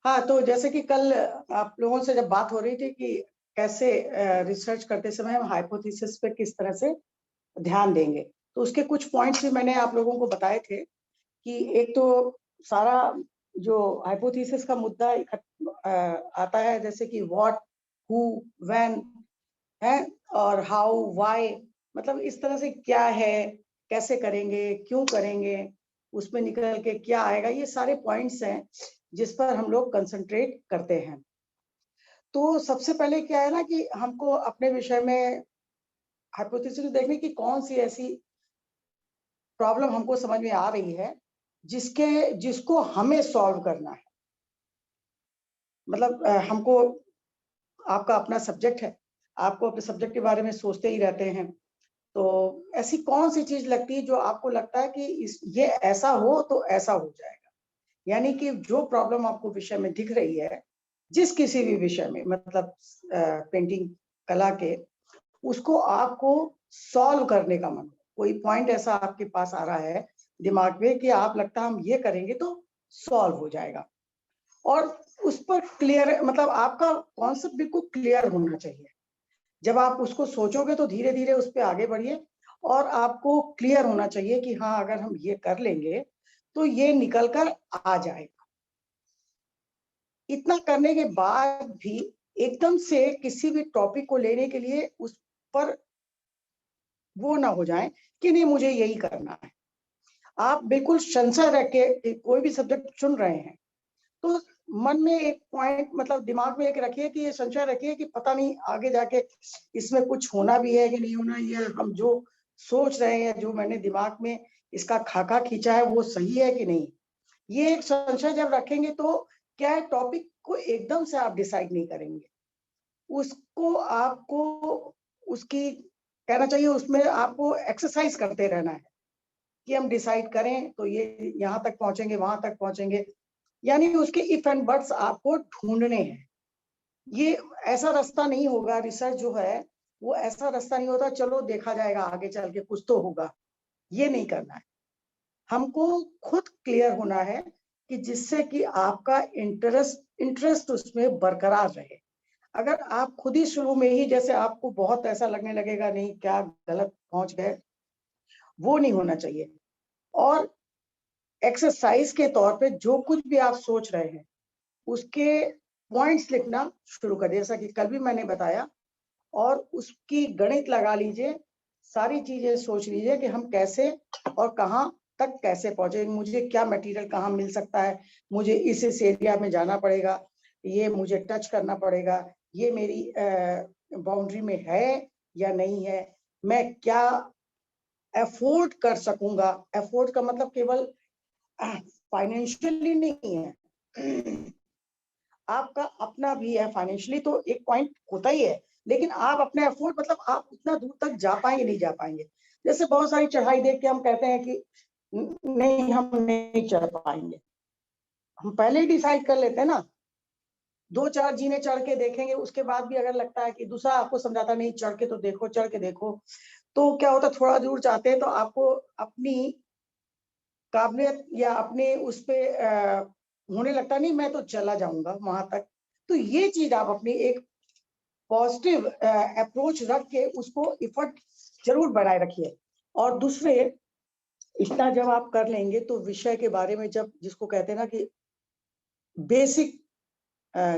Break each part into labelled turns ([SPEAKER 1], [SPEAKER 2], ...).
[SPEAKER 1] हाँ, तो जैसे कि कल आप लोगों से जब बात हो रही थी कि कैसे रिसर्च करते समय हम हाइपोथेसिस पे किस तरह से ध्यान देंगे, तो उसके कुछ पॉइंट्स भी मैंने आप लोगों को बताए थे कि एक तो सारा जो हाइपोथेसिस का मुद्दा आता है, जैसे कि व्हाट, हु, व्हेन है, और हाउ, व्हाई, मतलब इस तरह से क्या है, कैसे करेंगे, क्यों करेंगे, उसमें निकल के क्या आएगा, ये सारे पॉइंट्स हैं जिस पर हम लोग कंसंट्रेट करते हैं। तो सबसे पहले क्या है ना कि हमको अपने विषय में हाइपोथेसिस देखने की कौन सी ऐसी प्रॉब्लम हमको समझ में आ रही है जिसको हमें सॉल्व करना है। मतलब हमको, आपका अपना सब्जेक्ट है, आपको अपने सब्जेक्ट के बारे में सोचते ही रहते हैं, तो ऐसी कौन सी चीज लगती है जो आपको लगता है कि ये ऐसा हो तो ऐसा हो जाएगा। यानी कि जो प्रॉब्लम आपको विषय में दिख रही है, जिस किसी भी विषय में, मतलब पेंटिंग कला के, उसको आपको सॉल्व करने का मन हो। कोई पॉइंट ऐसा आपके पास आ रहा है दिमाग में कि आप लगता है हम ये करेंगे तो सॉल्व हो जाएगा, और उस पर क्लियर, मतलब आपका कॉन्सेप्ट बिल्कुल क्लियर होना चाहिए। जब आप उसको सोचोगे तो धीरे धीरे उस पर आगे बढ़िए, और आपको क्लियर होना चाहिए कि हाँ, अगर हम ये कर लेंगे तो ये निकल कर आ जाएगा। इतना करने के बाद भी एकदम से किसी भी टॉपिक को लेने के लिए उस पर वो ना हो जाए कि नहीं मुझे यही करना है। आप बिल्कुल संशय रख के कोई भी सब्जेक्ट चुन रहे हैं तो मन में एक पॉइंट, मतलब दिमाग में एक रखिए कि ये संशय रखिए कि पता नहीं आगे जाके इसमें कुछ होना भी है कि नहीं होना, ये हम जो सोच रहे हैं, जो मैंने दिमाग में इसका खाका खींचा है, वो सही है कि नहीं। ये एक संशय जब रखेंगे तो क्या है, टॉपिक को एकदम से आप डिसाइड नहीं करेंगे, उसको आपको उसकी कहना चाहिए, उसमें आपको एक्सरसाइज करते रहना है कि हम डिसाइड करें तो ये यहाँ तक पहुंचेंगे, वहां तक पहुंचेंगे, यानी उसके इफ एंड बट्स आपको ढूंढने हैं। ये ऐसा रास्ता नहीं होगा, रिसर्च जो है वो ऐसा रास्ता नहीं होता चलो देखा जाएगा आगे चल के कुछ तो होगा, ये नहीं करना है। हमको खुद क्लियर होना है कि जिससे कि आपका इंटरेस्ट उसमें बरकरार रहे। अगर आप खुद ही शुरू में ही जैसे आपको बहुत ऐसा लगने लगेगा, नहीं क्या गलत पहुंच गए, वो नहीं होना चाहिए। और एक्सरसाइज के तौर पे जो कुछ भी आप सोच रहे हैं उसके पॉइंट्स लिखना शुरू कर, जैसा कि कल भी मैंने बताया, और उसकी गणित लगा लीजिए, सारी चीजें सोच लीजिए कि हम कैसे और कहाँ तक कैसे पहुंचे, मुझे क्या मटेरियल कहाँ मिल सकता है, मुझे इस एरिया में जाना पड़ेगा, ये मुझे टच करना पड़ेगा, ये मेरी बाउंड्री में है या नहीं है, मैं क्या अफोर्ड कर सकूंगा। अफोर्ड का मतलब केवल फाइनेंशियली नहीं है, आपका अपना भी है, फाइनेंशियली तो एक पॉइंट होता ही है, लेकिन आप अपने एफर्ट, मतलब आप उतना दूर तक जा पाएंगे नहीं जा पाएंगे। जैसे बहुत सारी चढ़ाई देख के हम कहते हैं कि नहीं हम नहीं चढ़ पाएंगे, हम पहले ही डिसाइड कर लेते हैं ना, 2-4 जीने चढ़ के देखेंगे, उसके बाद भी अगर लगता है कि दूसरा आपको समझाता नहीं चढ़ के तो देखो, चढ़ के देखो, तो क्या होता है, थोड़ा दूर जाते हैं तो आपको अपनी काबिलियत या अपने उस पे होने लगता नहीं मैं तो चला जाऊंगा वहां तक। तो ये चीज आप अपनी एक पॉजिटिव अप्रोच रख के उसको इफर्ट जरूर बनाए रखिए। और दूसरे, इतना जब आप कर लेंगे तो विषय के बारे में, जब जिसको कहते हैं ना कि बेसिक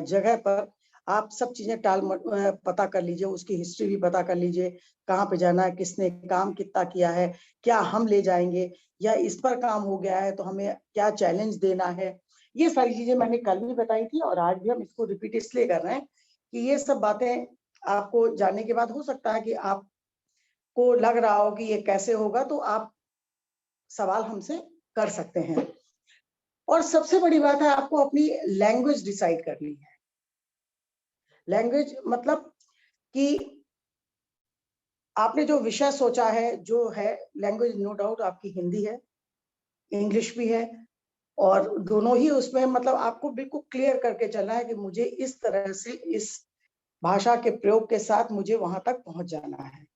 [SPEAKER 1] जगह पर आप सब चीजें पता कर लीजिए, उसकी हिस्ट्री भी पता कर लीजिए, कहाँ पे जाना है, किसने काम कितना किया है, क्या हम ले जाएंगे, या इस पर काम हो गया है तो हमें क्या चैलेंज देना है। ये सारी चीजें मैंने कल भी बताई थी और आज भी हम इसको रिपीट इसलिए कर रहे हैं कि ये सब बातें आपको जानने के बाद हो सकता है कि आपको लग रहा हो कि ये कैसे होगा, तो आप सवाल हमसे कर सकते हैं। और सबसे बड़ी बात है, आपको अपनी लैंग्वेज डिसाइड करनी है। लैंग्वेज मतलब कि आपने जो विषय सोचा है, जो है लैंग्वेज, नो डाउट आपकी हिंदी है, इंग्लिश भी है, और दोनों ही उसमें, मतलब आपको बिल्कुल क्लियर करके चलना है कि मुझे इस तरह से इस भाषा के प्रयोग के साथ मुझे वहां तक पहुंच जाना है।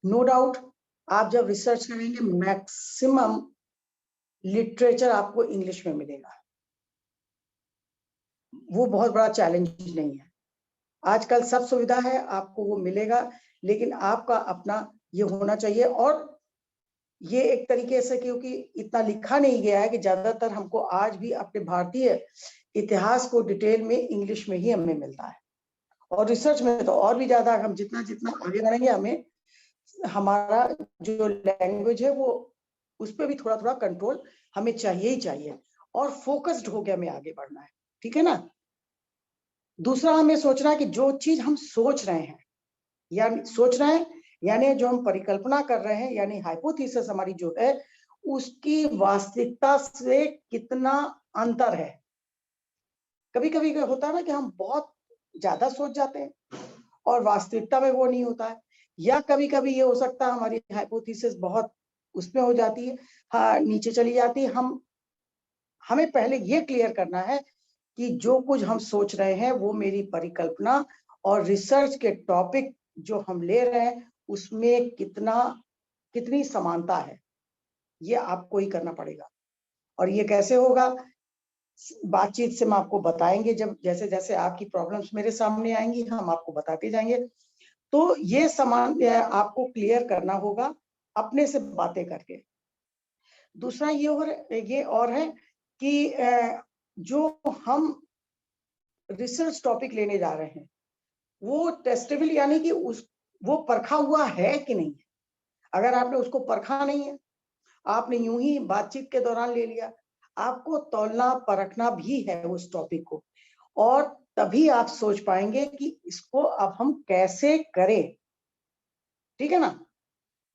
[SPEAKER 1] नो डाउट आप जब रिसर्च करेंगे मैक्सिमम लिटरेचर आपको इंग्लिश में मिलेगा, वो बहुत बड़ा चैलेंज नहीं है। आजकल सब सुविधा है, आपको वो मिलेगा, लेकिन आपका अपना ये होना चाहिए। और ये एक तरीके से, क्योंकि इतना लिखा नहीं गया है कि ज्यादातर हमको आज भी अपने भारतीय इतिहास को डिटेल में इंग्लिश में ही हमें मिलता है, और रिसर्च में तो और भी ज्यादा। हम जितना जितना आगे बढ़ेंगे, हमें हमारा जो लैंग्वेज है वो उस पर भी थोड़ा थोड़ा कंट्रोल हमें चाहिए ही चाहिए, और फोकस्ड होकर हमें आगे बढ़ना है, ठीक है ना। दूसरा, हमें सोचना है कि जो चीज हम सोच रहे हैं, यानी जो हम परिकल्पना कर रहे हैं, यानी हाइपोथेसिस हमारी जो है, उसकी वास्तविकता से कितना अंतर है। कभी कभी होता है ना कि हम बहुत ज्यादा सोच जाते हैं और वास्तविकता में वो नहीं होता है, या कभी कभी ये हो सकता है हमारी हाइपोथेसिस बहुत उसमें हो जाती है, हाँ, नीचे चली जाती है। हमें पहले ये क्लियर करना है कि जो कुछ हम सोच रहे हैं वो मेरी परिकल्पना और रिसर्च के टॉपिक जो हम ले रहे हैं उसमें कितनी समानता है, ये आपको ही करना पड़ेगा। और ये कैसे होगा, बातचीत से हम आपको बताएंगे, जब जैसे जैसे आपकी प्रॉब्लम्स मेरे सामने आएंगी हम आपको बताते जाएंगे। तो ये समान आपको क्लियर करना होगा अपने से बातें करके। दूसरा ये और है कि जो हम रिसर्च टॉपिक लेने जा रहे हैं वो टेस्टेबल, यानी कि वो परखा हुआ है कि नहीं है। अगर आपने उसको परखा नहीं है, आपने यूं ही बातचीत के दौरान ले लिया, आपको तौलना परखना भी है उस टॉपिक को, और तभी आप सोच पाएंगे कि इसको अब हम कैसे करें, ठीक है ना।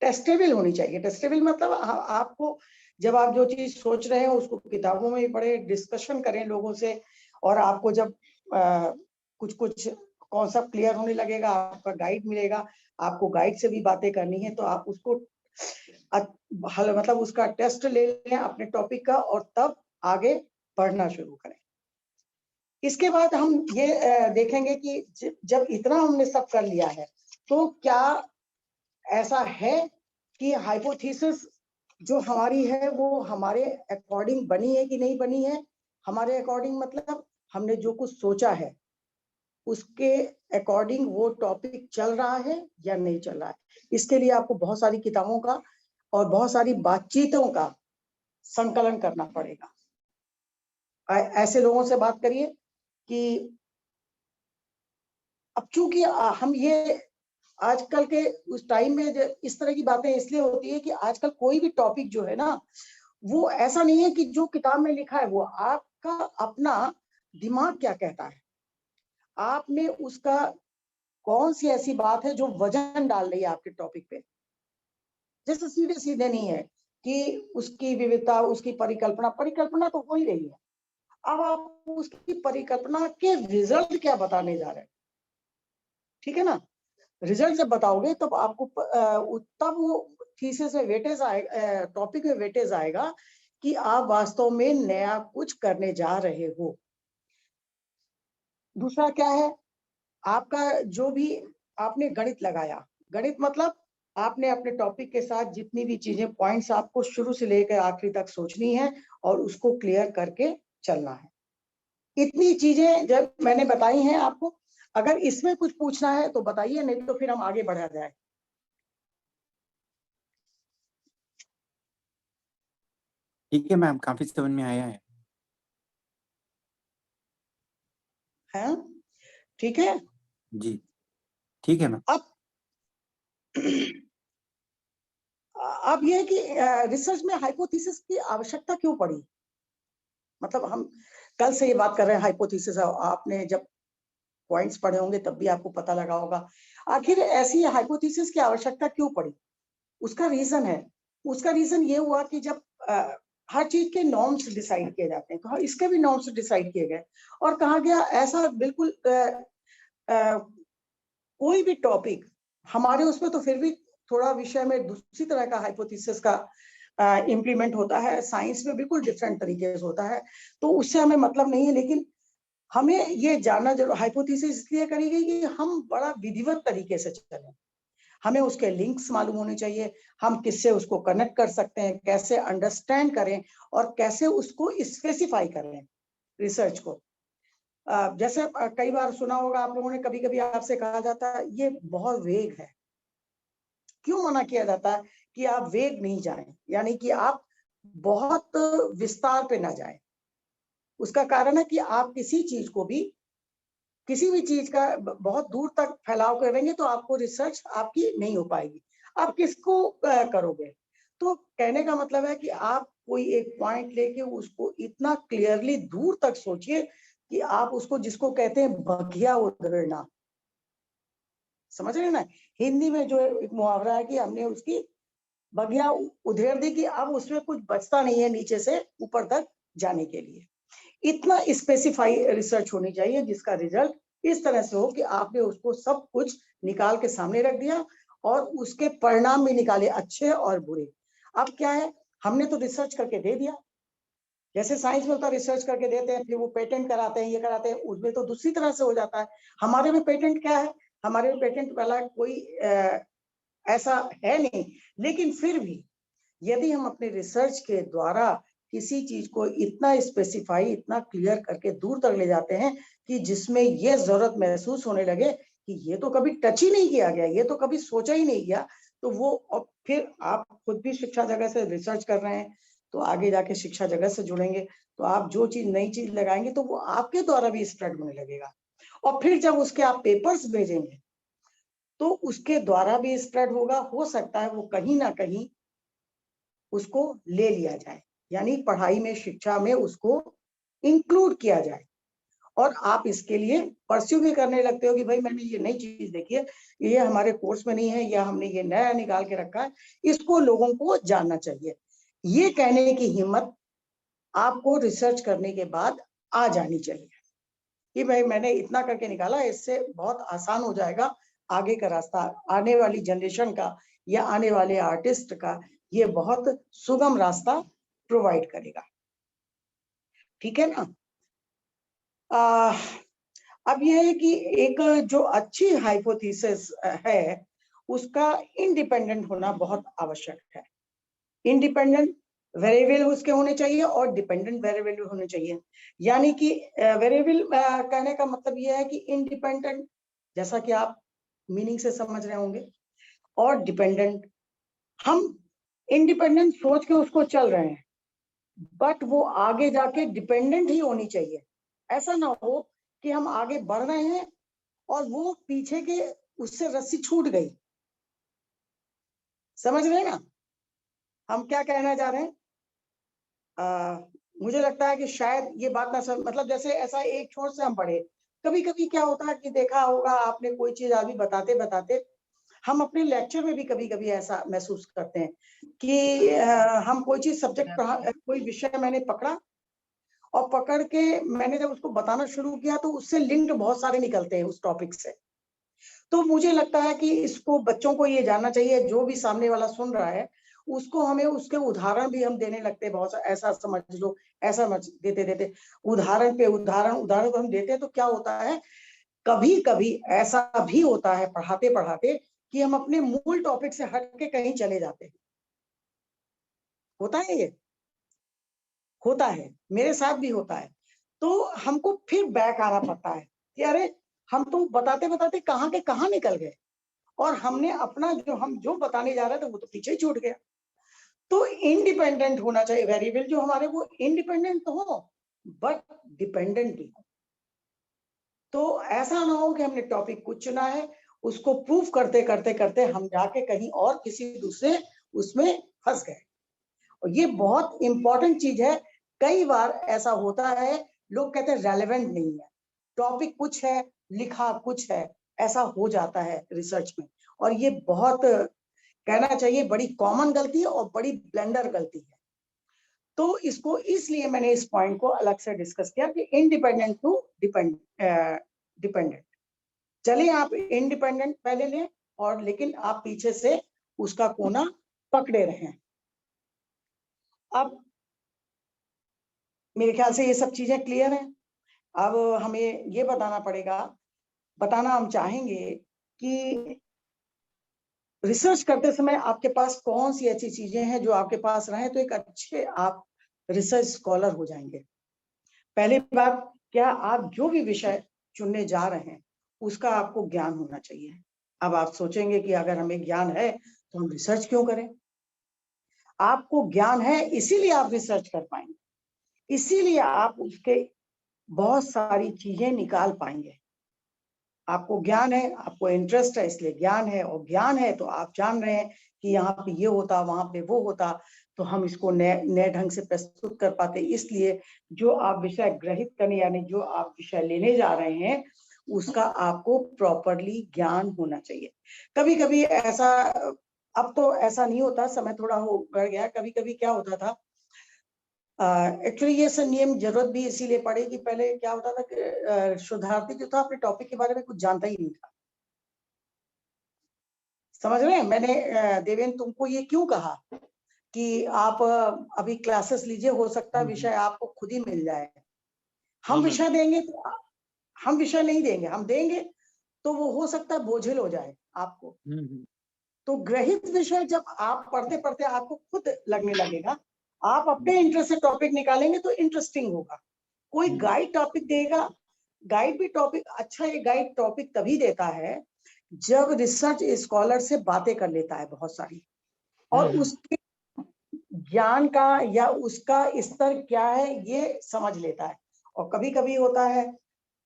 [SPEAKER 1] टेस्टेबल होनी चाहिए। टेस्टेबल मतलब आपको, जब आप जो चीज सोच रहे हैं उसको किताबों में भी पढ़े, डिस्कशन करें लोगों से, और आपको जब कुछ कुछ कॉन्सेप्ट क्लियर होने लगेगा, आपका गाइड मिलेगा, आपको गाइड से भी बातें करनी है, तो आप उसको मतलब उसका टेस्ट ले लें अपने टॉपिक का, और तब आगे पढ़ना शुरू करें। इसके बाद हम ये देखेंगे कि जब इतना हमने सब कर लिया है, तो क्या ऐसा है कि हाइपोथेसिस जो हमारी है वो हमारे अकॉर्डिंग बनी है कि नहीं बनी है। हमारे अकॉर्डिंग मतलब हमने जो कुछ सोचा है उसके अकॉर्डिंग वो टॉपिक चल रहा है या नहीं चल रहा है। इसके लिए आपको बहुत सारी किताबों का और बहुत सारी बातचीतों का संकलन करना पड़ेगा। ऐसे लोगों से बात करिए कि अब चूंकि हम ये आजकल के उस टाइम में इस तरह की बातें इसलिए होती है कि आजकल कोई भी टॉपिक जो है ना, वो ऐसा नहीं है कि जो किताब में लिखा है, वो आपका अपना दिमाग क्या कहता है, आप में उसका कौन सी ऐसी बात है जो वजन डाल रही है आपके टॉपिक पे। जैसे सीधे सीधे नहीं है कि उसकी विविधता, उसकी परिकल्पना तो हो ही रही है, अब आप उसकी परिकल्पना के रिजल्ट क्या बताने जा रहे हैं, ठीक है ना। रिजल्ट जब बताओगे तब आपको तब वो थीसिस में वेटेज आएगा, टॉपिक में वेटेज आएगा कि आप वास्तव में नया कुछ करने जा रहे हो। दूसरा क्या है, आपका जो भी आपने गणित लगाया, गणित मतलब आपने अपने टॉपिक के साथ जितनी भी चीजें, पॉइंट्स आपको शुरू से लेकर आखिरी तक सोचनी है और उसको क्लियर करके चलना है। इतनी चीजें जब मैंने बताई हैं आपको, अगर इसमें कुछ पूछना है तो बताइए, नहीं तो फिर हम आगे बढ़ा जाए।
[SPEAKER 2] ठीक है मैम, काफी समझ में आया है।
[SPEAKER 1] हैं, ठीक है
[SPEAKER 2] जी ठीक है मैम।
[SPEAKER 1] अब यह है कि रिसर्च में हाइपोथेसिस की आवश्यकता क्यों पड़ी। मतलब हम कल से ये बात कर रहे हैं हाइपोथेसिस, आपने जब पॉइंट्स पढ़े होंगे तब भी आपको पता लगा होगा आखिर ऐसी हाइपोथेसिस की आवश्यकता क्यों पड़ी। उसका रीजन है, उसका रीजन ये हुआ कि जब हर चीज के नॉर्म्स डिसाइड किए जाते हैं, तो इसके भी नॉर्म्स डिसाइड किए गए, और कहा गया ऐसा बिल्कुल कोई भी टॉपिक हमारे उसमें तो फिर भी थोड़ा विषय में दूसरी तरह का हाइपोथेसिस का इम्प्लीमेंट होता है, साइंस में बिल्कुल डिफरेंट तरीके से होता है, तो उससे हमें मतलब नहीं है। लेकिन हमें ये जानना जरूर, हाइपोथेसिस इसलिए करी गई कि हम बड़ा विधिवत तरीके से चलें, हमें उसके लिंक्स मालूम होने चाहिए, हम किससे उसको कनेक्ट कर सकते हैं, कैसे अंडरस्टैंड करें और कैसे उसको स्पेसिफाई करें रिसर्च को। जैसे कई बार सुना होगा आप लोगों ने, कभी कभी आपसे कहा जाता है ये बहुत वेग है। क्यों मना किया जाता है कि आप वेग नहीं जाएं, यानी कि आप बहुत विस्तार पे ना जाएं? उसका कारण है कि आप किसी चीज को भी, किसी भी चीज का बहुत दूर तक फैलाव करेंगे तो आपको रिसर्च आपकी नहीं हो पाएगी। आप किसको करोगे? तो कहने का मतलब है कि आप कोई एक पॉइंट लेके उसको इतना क्लियरली दूर तक सोचिए कि आप उसको, जिसको कहते हैं बगिया उधेड़ना, समझ रहे हैं ना? हिंदी में जो एक मुहावरा है कि हमने उसकी बगिया उधेड़ दी, कि अब उसमें कुछ बचता नहीं है नीचे से ऊपर तक जाने के लिए। इतना स्पेसिफाई रिसर्च होनी चाहिए जिसका रिजल्ट इस तरह से हो कि आपने उसको सब कुछ निकाल के सामने रख दिया और उसके परिणाम भी निकाले, अच्छे और बुरे। अब क्या है, हमने तो रिसर्च करके दे दिया, जैसे साइंस में होता है रिसर्च करके देते हैं, फिर वो पेटेंट कराते हैं, ये कराते हैं, उसमें तो दूसरी तरह से हो जाता है। हमारे में पेटेंट क्या है? हमारे में पेटेंट वाला कोई ऐसा है नहीं। लेकिन फिर भी यदि हम अपने रिसर्च के द्वारा किसी चीज को इतना स्पेसिफाई, इतना क्लियर करके दूर तक ले जाते हैं कि जिसमें ये जरूरत महसूस होने लगे कि ये तो कभी टच ही नहीं किया गया, ये तो कभी सोचा ही नहीं गया, तो वो, और फिर आप खुद भी शिक्षा जगत से रिसर्च कर रहे हैं, तो आगे जाके शिक्षा जगत से जुड़ेंगे, तो आप जो चीज, नई चीज लगाएंगे तो वो आपके द्वारा भी स्प्रेड होने लगेगा। और फिर जब उसके आप पेपर्स भेजेंगे तो उसके द्वारा भी स्प्रेड होगा। हो सकता है वो कहीं ना कहीं उसको ले लिया जाए, यानी पढ़ाई में, शिक्षा में उसको इंक्लूड किया जाए, और आप इसके लिए परस्यू भी करने लगते हो कि भाई मैंने ये नई चीज देखी है, ये हमारे कोर्स में नहीं है, या हमने ये नया निकाल के रखा है, इसको लोगों को जानना चाहिए। ये कहने की हिम्मत आपको रिसर्च करने के बाद आ जानी चाहिए कि भाई मैंने इतना करके निकाला, इससे बहुत आसान हो जाएगा आगे का रास्ता, आने वाली जनरेशन का या आने वाले आर्टिस्ट का ये बहुत सुगम रास्ता प्रोवाइड करेगा। ठीक है ना? अब यह है कि एक जो अच्छी हाइपोथेसिस है उसका इंडिपेंडेंट होना बहुत आवश्यक है। इंडिपेंडेंट वेरिएबल उसके होने चाहिए और डिपेंडेंट वेरिएबल होने चाहिए। यानी कि वेरिएबल कहने का मतलब यह है कि इंडिपेंडेंट, जैसा कि आप मीनिंग से समझ रहे होंगे, और डिपेंडेंट, हम इंडिपेंडेंट सोच के उसको चल रहे हैं, बट वो आगे जाके डिपेंडेंट ही होनी चाहिए। ऐसा ना हो कि हम आगे बढ़ रहे हैं और वो पीछे के, उससे रस्सी छूट गई। समझ रहे हैं ना हम क्या कहना चाह रहे हैं? मुझे लगता है कि शायद ये बात ना मतलब जैसे ऐसा एक छोर से हम पढ़े, कभी कभी क्या होता है कि देखा होगा आपने, कोई चीज अभी बताते बताते हम अपने लेक्चर में भी कभी कभी ऐसा महसूस करते हैं कि हम कोई चीज सब्जेक्ट पढ़ा, कोई विषय मैंने पकड़ा, और पकड़ के मैंने जब उसको बताना शुरू किया तो उससे लिंक बहुत सारे निकलते हैं उस टॉपिक से। तो मुझे लगता है कि इसको, बच्चों को ये जानना चाहिए, जो भी सामने वाला सुन रहा है उसको, हमें उसके उदाहरण भी हम देने लगते हैं बहुत सा, ऐसा समझ लो, ऐसा समझ, देते देते उदाहरण पे उदाहरण, उदाहरण को हम देते हैं, तो क्या होता है, कभी कभी ऐसा भी होता है पढ़ाते पढ़ाते कि हम अपने मूल टॉपिक से हट के कहीं चले जाते हैं। होता है, ये होता है, मेरे साथ भी होता है। तो हमको फिर बैक आना पड़ता है कि अरे हम तो बताते बताते कहाँ के कहाँ निकल गए, और हमने अपना जो, हम जो बताने जा रहे थे वो तो पीछे ही छूट गया। तो इंडिपेंडेंट होना चाहिए वेरिएबल जो हमारे, वो इंडिपेंडेंट तो हो बट डिपेंडेंट भी हो। तो ऐसा ना हो कि हमने टॉपिक कुछ चुना है, उसको प्रूफ करते करते करते हम जाके कहीं और किसी दूसरे उसमें फंस गए। और ये बहुत इंपॉर्टेंट चीज है। कई बार ऐसा होता है, लोग कहते हैं रेलेवेंट नहीं है, टॉपिक कुछ है, लिखा कुछ है, ऐसा हो जाता है रिसर्च में। और ये बहुत, कहना चाहिए, बड़ी कॉमन गलती है और बड़ी ब्लेंडर गलती है। तो इसको, इसलिए मैंने इस पॉइंट को अलग से डिस्कस किया कि इंडिपेंडेंट टू डिपेंडेंट। चलिए आप इंडिपेंडेंट पहले लें, और लेकिन आप पीछे से उसका कोना पकड़े रहें। अब मेरे ख्याल से ये सब चीजें क्लियर हैं। अब हमें ये बताना पड़ेगा, बताना हम चाहेंगे कि रिसर्च करते समय आपके पास कौन सी ऐसी चीजें हैं जो आपके पास रहे तो एक अच्छे आप रिसर्च स्कॉलर हो जाएंगे। पहली बात, क्या आप जो भी विषय चुनने जा रहे हैं उसका आपको ज्ञान होना चाहिए। अब आप सोचेंगे कि अगर हमें ज्ञान है तो हम रिसर्च क्यों करें? आपको ज्ञान है इसीलिए आप रिसर्च कर पाएंगे, इसीलिए आप उसके बहुत सारी चीजें निकाल पाएंगे। आपको ज्ञान है, आपको इंटरेस्ट है इसलिए ज्ञान है, और ज्ञान है तो आप जान रहे हैं कि यहाँ पे ये होता, वहां पे वो होता, तो हम इसको नए ढंग से प्रस्तुत कर पाते। इसलिए जो आप विषय ग्रहित करने यानी जो आप विषय लेने जा रहे हैं उसका आपको प्रॉपरली ज्ञान होना चाहिए। कभी कभी ऐसा, अब तो ऐसा नहीं होता, समय थोड़ा हो बढ़ गया, कभी कभी क्या होता था, एक्चुअली ये सब नियम जरूरत भी इसीलिए पड़े कि पहले क्या होता था कि शोधार्थी जो था अपने टॉपिक के बारे में कुछ जानता ही नहीं था। समझ रहे हैं? मैंने देवेंद्र तुमको ये क्यों कहा कि आप अभी क्लासेस लीजिए, हो सकता है विषय आपको खुद ही मिल जाए। हम विषय देंगे तो हम विषय नहीं देंगे, हम देंगे तो वो हो सकता है बोझिल हो जाए आपको। तो ग्रहित विषय जब आप पढ़ते पढ़ते आपको खुद लगने लगेगा, आप अपने इंटरेस्ट से टॉपिक निकालेंगे तो इंटरेस्टिंग होगा। कोई गाइड टॉपिक देगा, गाइड भी टॉपिक अच्छा, ये गाइड टॉपिक तभी देता है जब रिसर्च स्कॉलर से बातें कर लेता है बहुत सारी, और उसके ज्ञान का या उसका स्तर क्या है ये समझ लेता है। और कभी कभी होता है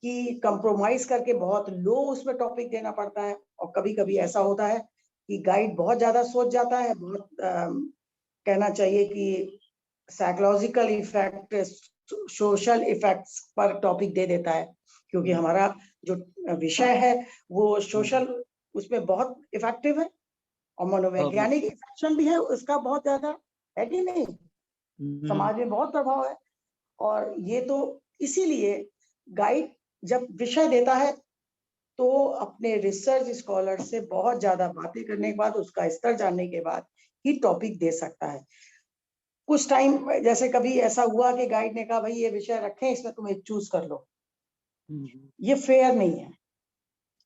[SPEAKER 1] कि कंप्रोमाइज करके बहुत लो उसमें टॉपिक देना पड़ता है, और कभी कभी ऐसा होता है कि गाइड बहुत ज्यादा सोच जाता है, बहुत कहना चाहिए कि साइकोलॉजिकल इफेक्ट, सोशल इफेक्ट्स पर टॉपिक दे देता है, क्योंकि हमारा जो विषय है वो सोशल, उसमें बहुत इफेक्टिव है, और मनोवैज्ञानिक इफेक्शन भी है उसका बहुत ज्यादा, है कि नहीं? समाज में बहुत प्रभाव है। और ये तो इसीलिए गाइड जब विषय देता है तो अपने रिसर्च स्कॉलर से बहुत ज्यादा बातें करने के बाद, उसका स्तर जानने के बाद ही टॉपिक दे सकता है। कुछ टाइम जैसे कभी ऐसा हुआ कि गाइड ने कहा भाई ये विषय रखें, इसमें तुम एक चूज कर लो, ये फेयर नहीं है।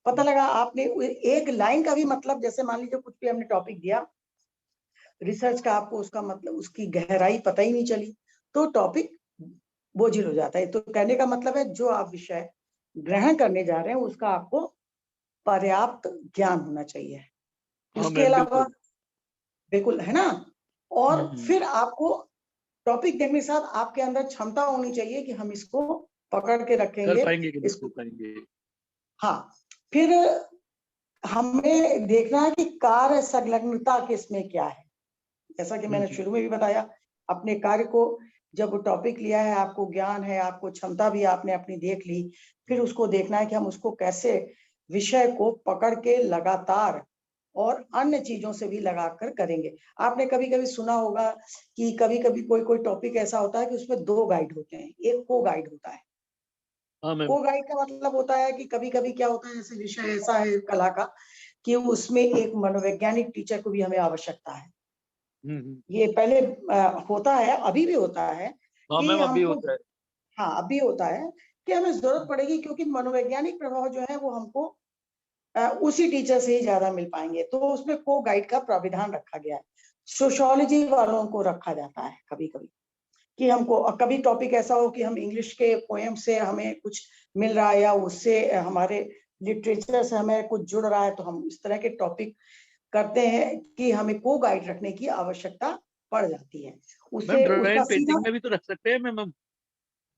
[SPEAKER 1] पता लगा आपने एक लाइन का भी मतलब, जैसे मान लीजिए कुछ भी हमने टॉपिक दिया रिसर्च का, आपको उसका मतलब उसकी गहराई पता ही नहीं चली, तो टॉपिक बोझिल हो जाता है। तो कहने का मतलब है जो आप विषय ग्रहण करने जा रहे हैं उसका आपको पर्याप्त ज्ञान होना चाहिए। उसके अलावा बिल्कुल, है ना? और फिर आपको टॉपिक देखने के साथ आपके अंदर क्षमता होनी चाहिए कि हम इसको पकड़ के रखेंगे, इसको करेंगे। हाँ, फिर हमें देखना है कि कार्य संलग्नता किसमें क्या है। जैसा कि मैंने शुरू में भी बताया, अपने कार्य को जब टॉपिक लिया है, आपको ज्ञान है, आपको क्षमता भी आपने अपनी देख ली, फिर उसको देखना है कि हम उसको कैसे विषय को पकड़ के लगातार और अन्य चीजों से भी लगाकर करेंगे। आपने कभी कभी सुना होगा कि कभी कभी कोई टॉपिक ऐसा होता है कि उसमें दो गाइड होते हैं, एक को गाइड होता है। को गाइड का मतलब होता है कि कभी कभी क्या होता है, जैसे विषय ऐसा है कला का कि उसमें एक मनोवैज्ञानिक टीचर को भी हमें आवश्यकता है। ये पहले होता है, अभी भी होता है कि हमको, हाँ अभी होता है कि हमें जरूरत पड़ेगी, क्योंकि मनोवैज्ञानिक प्रभाव जो है वो हमको उसी टीचर से ही ज्यादा मिल पाएंगे, तो उसमें को गाइड का प्राविधान रखा गया है। सोशियोलॉजी वालों को रखा जाता है कभी कभी कि हमको, कभी टॉपिक ऐसा हो कि हम इंग्लिश के पोएम से हमें कुछ मिल रहा है या उससे हमारे लिटरेचर से हमें कुछ जुड़ रहा है, तो हम इस तरह के टॉपिक करते हैं कि हमें को गाइड रखने की आवश्यकता पड़ जाती है। उससे उसका सीधा
[SPEAKER 3] में भी तो रख सकते हैं मैम।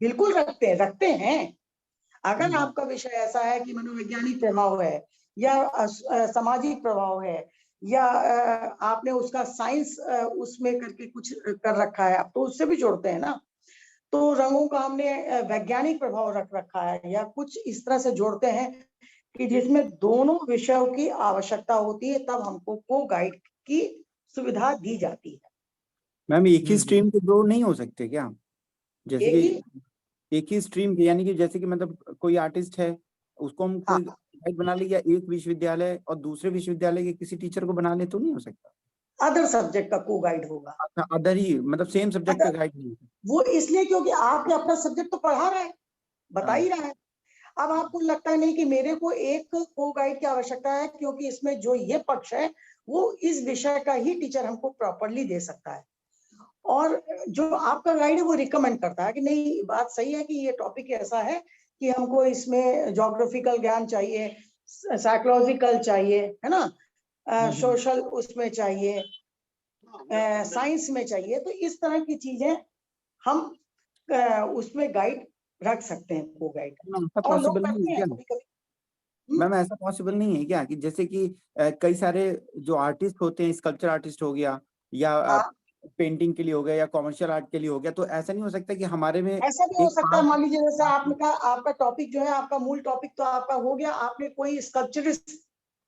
[SPEAKER 1] बिल्कुल रखते हैं। अगर आपका विषय ऐसा है कि मनोवैज्ञानिक प्रभाव है या सामाजिक प्रभाव है या आपने उसका साइंस उसमें करके कुछ कर रखा है, अब तो उससे भी जोड़ते हैं ना, तो रंगों का हमने वैज्ञानिक प्रभाव रख रखा है या कुछ इस तरह से जोड़ते हैं कि जिसमें दोनों विषयों की आवश्यकता होती है, तब हमको को गाइड की सुविधा दी जाती है।
[SPEAKER 2] मैम एक ही स्ट्रीम के दो नहीं हो सकते क्या? जैसे कि एक ही स्ट्रीम के, यानी कि जैसे कि मतलब कोई आर्टिस्ट है उसको हम कोई गाइड बना ले, या एक विश्वविद्यालय और दूसरे विश्वविद्यालय के किसी टीचर को बना ले, तो नहीं हो सकता?
[SPEAKER 1] अदर सब्जेक्ट का को गाइड होगा।
[SPEAKER 2] अच्छा, अदर ही, मतलब सेम सब्जेक्ट का गाइड नहीं?
[SPEAKER 1] वो इसलिए क्योंकि आपने अपना सब्जेक्ट तो पढ़ा रहा है, बता ही रहा है। अब आपको लगता है नहीं कि मेरे को एक को गाइड की आवश्यकता है, क्योंकि इसमें जो ये पक्ष है वो इस विषय का ही टीचर हमको प्रॉपरली दे सकता है, और जो आपका गाइड है वो रिकमेंड करता है कि नहीं बात सही है कि ये टॉपिक ऐसा है कि हमको इसमें ज्योग्राफिकल ज्ञान चाहिए, साइकोलॉजिकल चाहिए, है ना, सोशल उसमें चाहिए, साइंस में चाहिए। तो इस तरह की चीजें हम उसमें गाइड रख सकते हैं, को गाइड।
[SPEAKER 2] ऐसा
[SPEAKER 1] और लोग
[SPEAKER 2] पॉसिबल नहीं
[SPEAKER 1] करते
[SPEAKER 2] है
[SPEAKER 1] हैं
[SPEAKER 2] क्या?
[SPEAKER 1] कभी-कभी।
[SPEAKER 2] मैम ऐसा पॉसिबल नहीं है क्या कि जैसे कि कई सारे जो आर्टिस्ट होते हैं, स्कल्पचर आर्टिस्ट हो गया या
[SPEAKER 1] हाँ,
[SPEAKER 2] पेंटिंग के लिए हो गया या कॉमर्शियल आर्ट के लिए हो गया, तो ऐसा नहीं हो सकता कि हमारे में
[SPEAKER 1] ऐसा भी हो
[SPEAKER 2] एक
[SPEAKER 1] सकता है,
[SPEAKER 2] पास।
[SPEAKER 1] मान लीजिए जैसे आपने कहा आपका टॉपिक जो है, आपका मूल टॉपिक तो आपका हो गया, आपने कोई स्कल्पचरिस्ट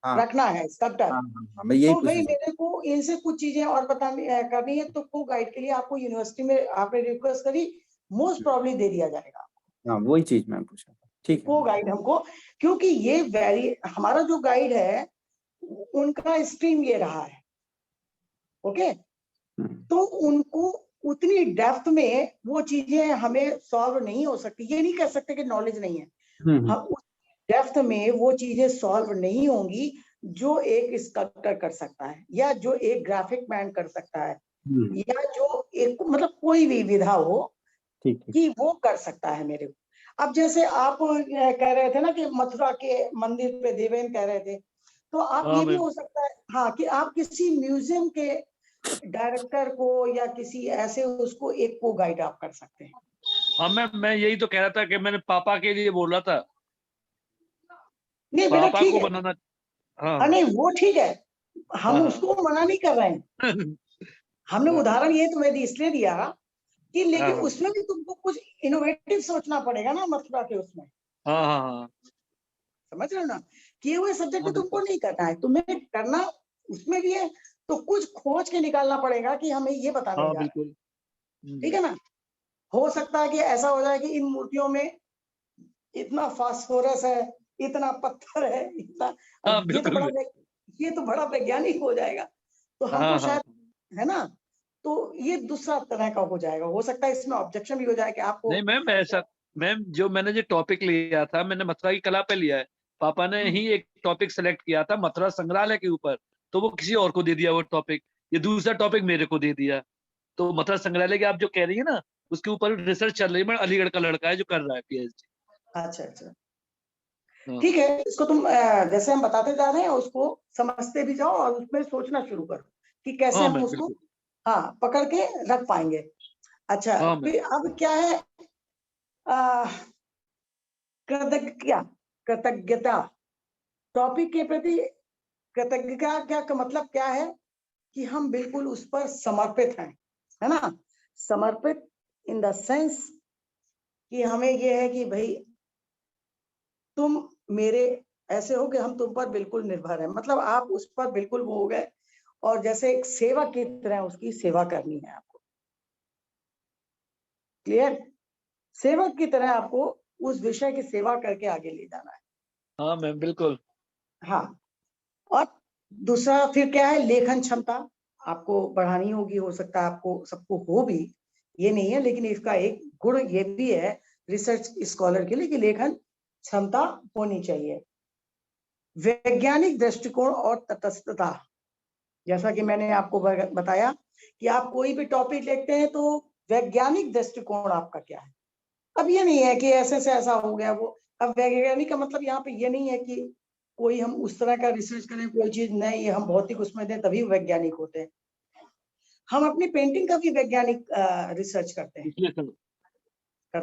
[SPEAKER 2] हाँ
[SPEAKER 1] रखना है, स्कल्पटर।
[SPEAKER 2] हाँ हाँ हाँ, मैं यही
[SPEAKER 1] तो भाई
[SPEAKER 2] पूछना
[SPEAKER 1] मेरे को इनसे कुछ चीजें और बतानी करनी है, तो को गाइड के लिए आपको यूनिवर्सिटी में आपने रिक्वेस्ट करी, मोस्ट प्रॉब्ली दे दिया जाएगा।
[SPEAKER 2] हाँ, वही चीज मैं पूछ रहा था। ठीक है।
[SPEAKER 1] को गाइड हमको, क्योंकि ये वेरी, हमारा जो गाइड है उनका स्ट्रीम ये रहा है, ओके। तो उनको उतनी डेप्थ में वो चीजें हमें सॉल्व नहीं हो सकती। ये नहीं कह सकते कि नॉलेज नहीं है,
[SPEAKER 2] हम्म
[SPEAKER 1] हम उस डेप्थ में वो चीजें सॉल्व नहीं होंगी जो एक स्कल्प्टर कर सकता है, या जो एक ग्राफिक मैन कर सकता है,
[SPEAKER 2] हम्म,
[SPEAKER 1] या जो एक मतलब कोई भी विधा हो
[SPEAKER 2] ठीक ठीक।
[SPEAKER 1] कि वो कर सकता है मेरे को। अब जैसे आप कह रहे थे ना कि मथुरा के मंदिर पे देवेन कह रहे थे, तो आप
[SPEAKER 3] हाँ
[SPEAKER 1] ये भी
[SPEAKER 3] मैम।
[SPEAKER 1] हो सकता है हाँ कि आप किसी म्यूजियम के डायरेक्टर को या किसी ऐसे उसको एक को गाइड आप कर सकते हैं।
[SPEAKER 3] हाँ मैम, मैं यही तो कह रहा था कि मैंने पापा के लिए बोला था,
[SPEAKER 1] नहीं बेटा
[SPEAKER 3] पापा
[SPEAKER 1] ठीक
[SPEAKER 3] को
[SPEAKER 1] है,
[SPEAKER 3] बनाना।
[SPEAKER 1] हाँ
[SPEAKER 3] हाँ
[SPEAKER 1] नहीं वो ठीक है, हम
[SPEAKER 3] हाँ
[SPEAKER 1] उसको मना नहीं कर रहे हैं। हमने
[SPEAKER 3] हाँ
[SPEAKER 1] उदाहरण ये तुम्हें इसलिए दिया कि लेकिन
[SPEAKER 3] हाँ
[SPEAKER 1] उसमें भी तुमको कुछ इनोवेटिव सोचना पड़ेगा ना, मथुरा के उसमें।
[SPEAKER 3] हाँ हाँ
[SPEAKER 1] समझ रहे हो ना, किए हुए सब्जेक्ट
[SPEAKER 3] हाँ
[SPEAKER 1] तुमको
[SPEAKER 3] बिल्कुल।
[SPEAKER 1] नहीं करना है, तुम्हें करना उसमें भी है, तो कुछ खोज के निकालना पड़ेगा कि हमें ये बताने
[SPEAKER 3] हाँ
[SPEAKER 1] जा रहा है।
[SPEAKER 3] बिल्कुल।
[SPEAKER 1] ठीक है ना, हो सकता है कि ऐसा हो जाए कि इन मूर्तियों में इतना फास्फोरस है, इतना पत्थर है, इतना,
[SPEAKER 3] हाँ
[SPEAKER 1] अब
[SPEAKER 3] बिल्कुल।
[SPEAKER 1] ये तो बड़ा वैज्ञानिक हो जाएगा, तो हमको
[SPEAKER 3] हाँ हाँ
[SPEAKER 1] शायद, है ना, तो ये दूसरा तरह का हो जाएगा। हो सकता है इसमें ऑब्जेक्शन भी हो जाए कि आपको।
[SPEAKER 3] नहीं मैम, ऐसा मैम जो मैंने जो टॉपिक लिया था, मैंने मथुरा की कला पे लिया है। पापा ने ही एक टॉपिक सेलेक्ट किया था मथुरा संग्रहालय के ऊपर, तो वो किसी और को दे दिया वो टॉपिक। ये दूसरा टॉपिक मेरे को दे दिया। तो मथुरा संग्रहालय की आप जो कह रही है ना, उसके ऊपर रिसर्च चल रही है। मैं अलीगढ़ का लड़का है जो कर रहा है पीएचडी।
[SPEAKER 1] अच्छा अच्छा,
[SPEAKER 3] हाँ
[SPEAKER 1] ठीक है, इसको तुम जैसे हम बताते जा रहे हैं उसको समझते भी जाओ और उसमें सोचना शुरू करो कि कैसे
[SPEAKER 3] हाँ
[SPEAKER 1] हम
[SPEAKER 3] मैम
[SPEAKER 1] उसको
[SPEAKER 3] बिल्कुल।
[SPEAKER 1] हाँ पकड़ के रख पाएंगे। अच्छा,
[SPEAKER 3] हाँ मैम।
[SPEAKER 1] फिर अब क्या है, आ, कृतज्ञता, कृतज्ञता टॉपिक के प्रति कृतज्ञता क्या का मतलब क्या है कि हम बिल्कुल उस पर समर्पित हैं, है ना। समर्पित इन द सेंस कि हमें ये है कि भाई तुम मेरे ऐसे हो कि हम तुम पर बिल्कुल निर्भर हैं, मतलब आप उस पर बिल्कुल वो हो गए, और जैसे एक सेवक की तरह उसकी सेवा करनी है आपको। क्लियर, सेवक की तरह आपको उस विषय की सेवा करके आगे ले जाना है।
[SPEAKER 3] हाँ मैम बिल्कुल।
[SPEAKER 1] हाँ, और दूसरा फिर क्या है, लेखन क्षमता आपको बढ़ानी होगी। हो सकता है आपको सबको हो भी, ये नहीं है, लेकिन इसका एक गुण ये भी है रिसर्च स्कॉलर के लिए कि लेखन क्षमता होनी चाहिए। वैज्ञानिक दृष्टिकोण और तटस्थता, जैसा कि मैंने आपको बताया कि आप कोई भी टॉपिक लिखते हैं तो वैज्ञानिक दृष्टिकोण आपका क्या है। अब ये नहीं है कि ऐसे से ऐसा हो गया वो, अब वैज्ञानिक का मतलब यहाँ पे ये नहीं है कि कोई हम उस तरह का रिसर्च करें, कोई चीज नहीं हम भौतिक उसमें दें तभी वैज्ञानिक होते हैं। हम अपनी पेंटिंग का भी वैज्ञानिक रिसर्च करते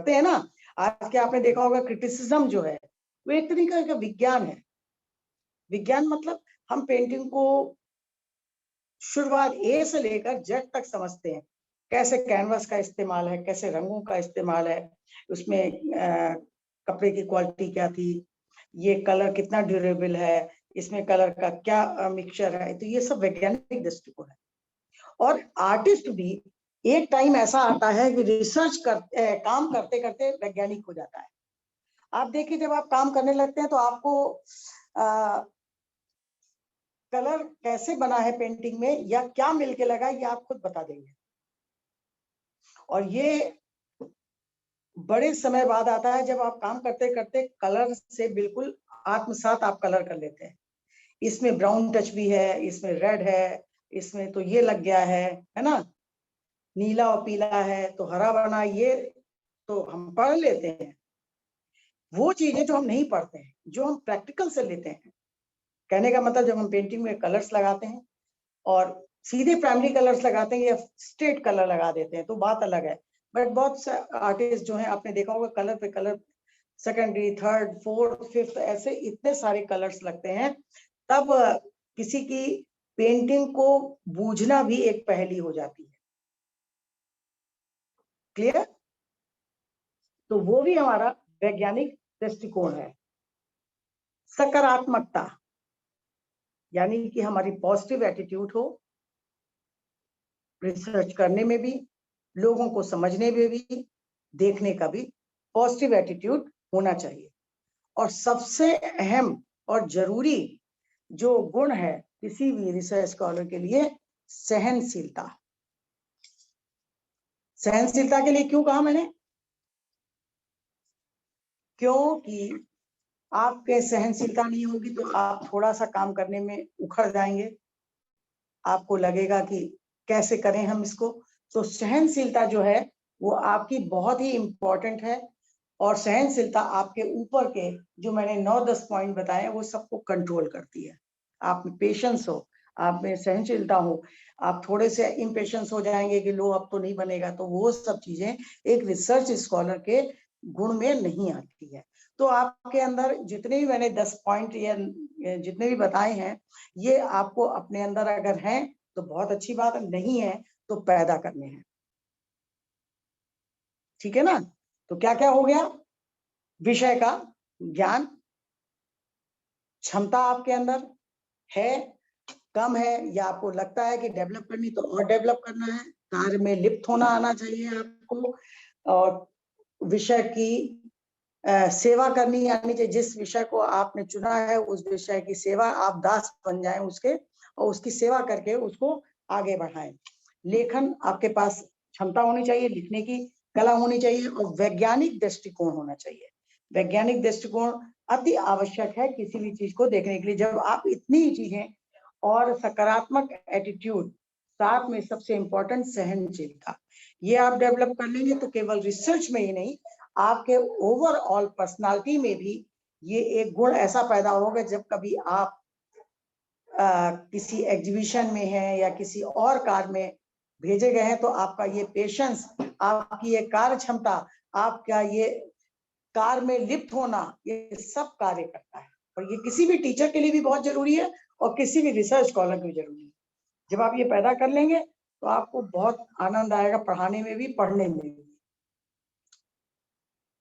[SPEAKER 1] हैं ना। आज के आपने देखा होगा क्रिटिसिज्म जो है वो एक तरीके का विज्ञान है। विज्ञान मतलब हम पेंटिंग को शुरुआत ए से लेकर जेड तक समझते हैं, कैसे कैनवस का इस्तेमाल है, कैसे रंगों का इस्तेमाल है, उसमें कपड़े की क्वालिटी क्या थी, ये कलर कितना ड्यूरेबल है, इसमें कलर का क्या मिक्सचर है। तो ये सब वैज्ञानिक दृष्टिकोण है। और आर्टिस्ट भी एक टाइम ऐसा आता है कि रिसर्च काम करते करते वैज्ञानिक हो जाता है। आप देखिए जब आप काम करने लगते हैं तो आपको कलर कैसे बना है पेंटिंग में या क्या मिलके लगा ये आप खुद बता देंगे। और ये बड़े समय बाद आता है जब आप काम करते करते कलर से बिल्कुल आत्मसात आप कलर कर लेते हैं। इसमें ब्राउन टच भी है, इसमें रेड है, इसमें तो ये लग गया है ना। नीला और पीला है तो हरा बना, ये तो हम पढ़ लेते हैं। वो चीजें जो हम नहीं पढ़ते हैं, जो हम प्रैक्टिकल से लेते हैं, कहने का मतलब जब हम पेंटिंग में कलर्स लगाते हैं और सीधे प्राइमरी कलर्स लगाते हैं या स्ट्रेट कलर लगा देते हैं तो बात अलग है। बट बहुत से आर्टिस्ट जो हैं, आपने देखा होगा कलर पे colour, secondary, third, fourth, fifth, ऐसे इतने सारे कलर्स लगते हैं, तब किसी की पेंटिंग को बूझना भी एक पहेली हो जाती है। क्लियर? तो वो भी हमारा वैज्ञानिक दृष्टिकोण है। सकारात्मकता यानी कि हमारी पॉजिटिव एटीट्यूड हो, रिसर्च करने में भी, लोगों को समझने में भी, देखने का भी पॉजिटिव एटीट्यूड होना चाहिए। और सबसे अहम और जरूरी जो गुण है किसी भी रिसर्च स्कॉलर के लिए, सहनशीलता। सहनशीलता के लिए क्यों कहा मैंने? क्योंकि आपके सहनशीलता नहीं होगी तो आप थोड़ा सा काम करने में उखड़ जाएंगे, आपको लगेगा कि कैसे करें हम इसको। तो सहनशीलता जो है वो आपकी बहुत ही इंपॉर्टेंट है। और सहनशीलता आपके ऊपर के जो मैंने 9-10 पॉइंट बताए वो सबको कंट्रोल करती है। आप में पेशेंस हो, आप में सहनशीलता हो, आप थोड़े से इम्पेशेंस हो जाएंगे कि लो अब तो नहीं बनेगा, तो वो सब चीजें एक रिसर्च स्कॉलर के गुण में नहीं आती है। तो आपके अंदर जितने भी मैंने 10 पॉइंट या जितने भी बताए हैं, ये आपको अपने अंदर अगर हैं तो बहुत अच्छी बात है, नहीं है तो पैदा करने हैं। ठीक है ना? तो क्या क्या हो गया? विषय का ज्ञान, क्षमता आपके अंदर है, कम है या आपको लगता है कि डेवलप करनी तो और डेवलप करना है, कार्य में लिप्त होना आना चाहिए आपको, और विषय की सेवा करनी आनी चाहिए। जिस विषय को आपने चुना है उस विषय की सेवा, आप दास बन जाएं उसके और उसकी सेवा करके उसको आगे बढ़ाएं। लेखन आपके पास क्षमता होनी चाहिए, लिखने की कला होनी चाहिए और वैज्ञानिक दृष्टिकोण होना चाहिए। वैज्ञानिक दृष्टिकोण अति आवश्यक है किसी भी चीज को देखने के लिए। जब आप इतनी ही चीजें और सकारात्मक एटीट्यूड, साथ में सबसे इंपॉर्टेंट सहनशीलता, ये आप डेवलप कर लेंगे तो केवल रिसर्च में ही नहीं, आपके ओवरऑल पर्सनालिटी में भी ये एक गुण ऐसा पैदा होगा। जब कभी आप किसी एग्जीबिशन में हैं या किसी और कार्य में भेजे गए हैं तो आपका ये पेशेंस, आपकी ये कार्य क्षमता, आपका ये कार्य में लिप्त होना, ये सब कार्य करता है। और ये किसी भी टीचर के लिए भी बहुत जरूरी है और किसी भी रिसर्च स्कॉलर के लिए जरूरी है। जब आप ये पैदा कर लेंगे तो आपको बहुत आनंद आएगा पढ़ाने में भी, पढ़ने में भी।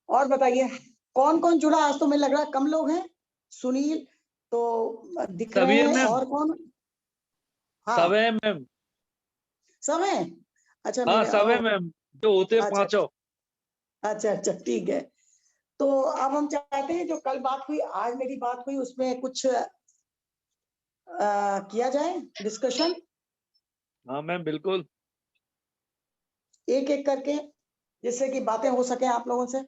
[SPEAKER 1] और बताइए कौन कौन जुड़ा? आज तो मुझे लग रहा है कम लोग हैं। सुनील तो दिख रहे हैं, और कौन? हाँ,
[SPEAKER 3] सब है मैम।
[SPEAKER 1] सब हैं? अच्छा,
[SPEAKER 3] हाँ
[SPEAKER 1] मेरे
[SPEAKER 3] सब है मैम, जो होते हैं
[SPEAKER 1] अच्छा
[SPEAKER 3] पांचों।
[SPEAKER 1] अच्छा अच्छा, ठीक है। तो अब हम चाहते हैं जो कल बात हुई, आज मेरी बात हुई, उसमें कुछ किया जाए डिस्कशन,
[SPEAKER 3] हाँ मैम बिल्कुल।
[SPEAKER 1] एक एक करके, जिससे कि बातें हो सके आप लोगों से।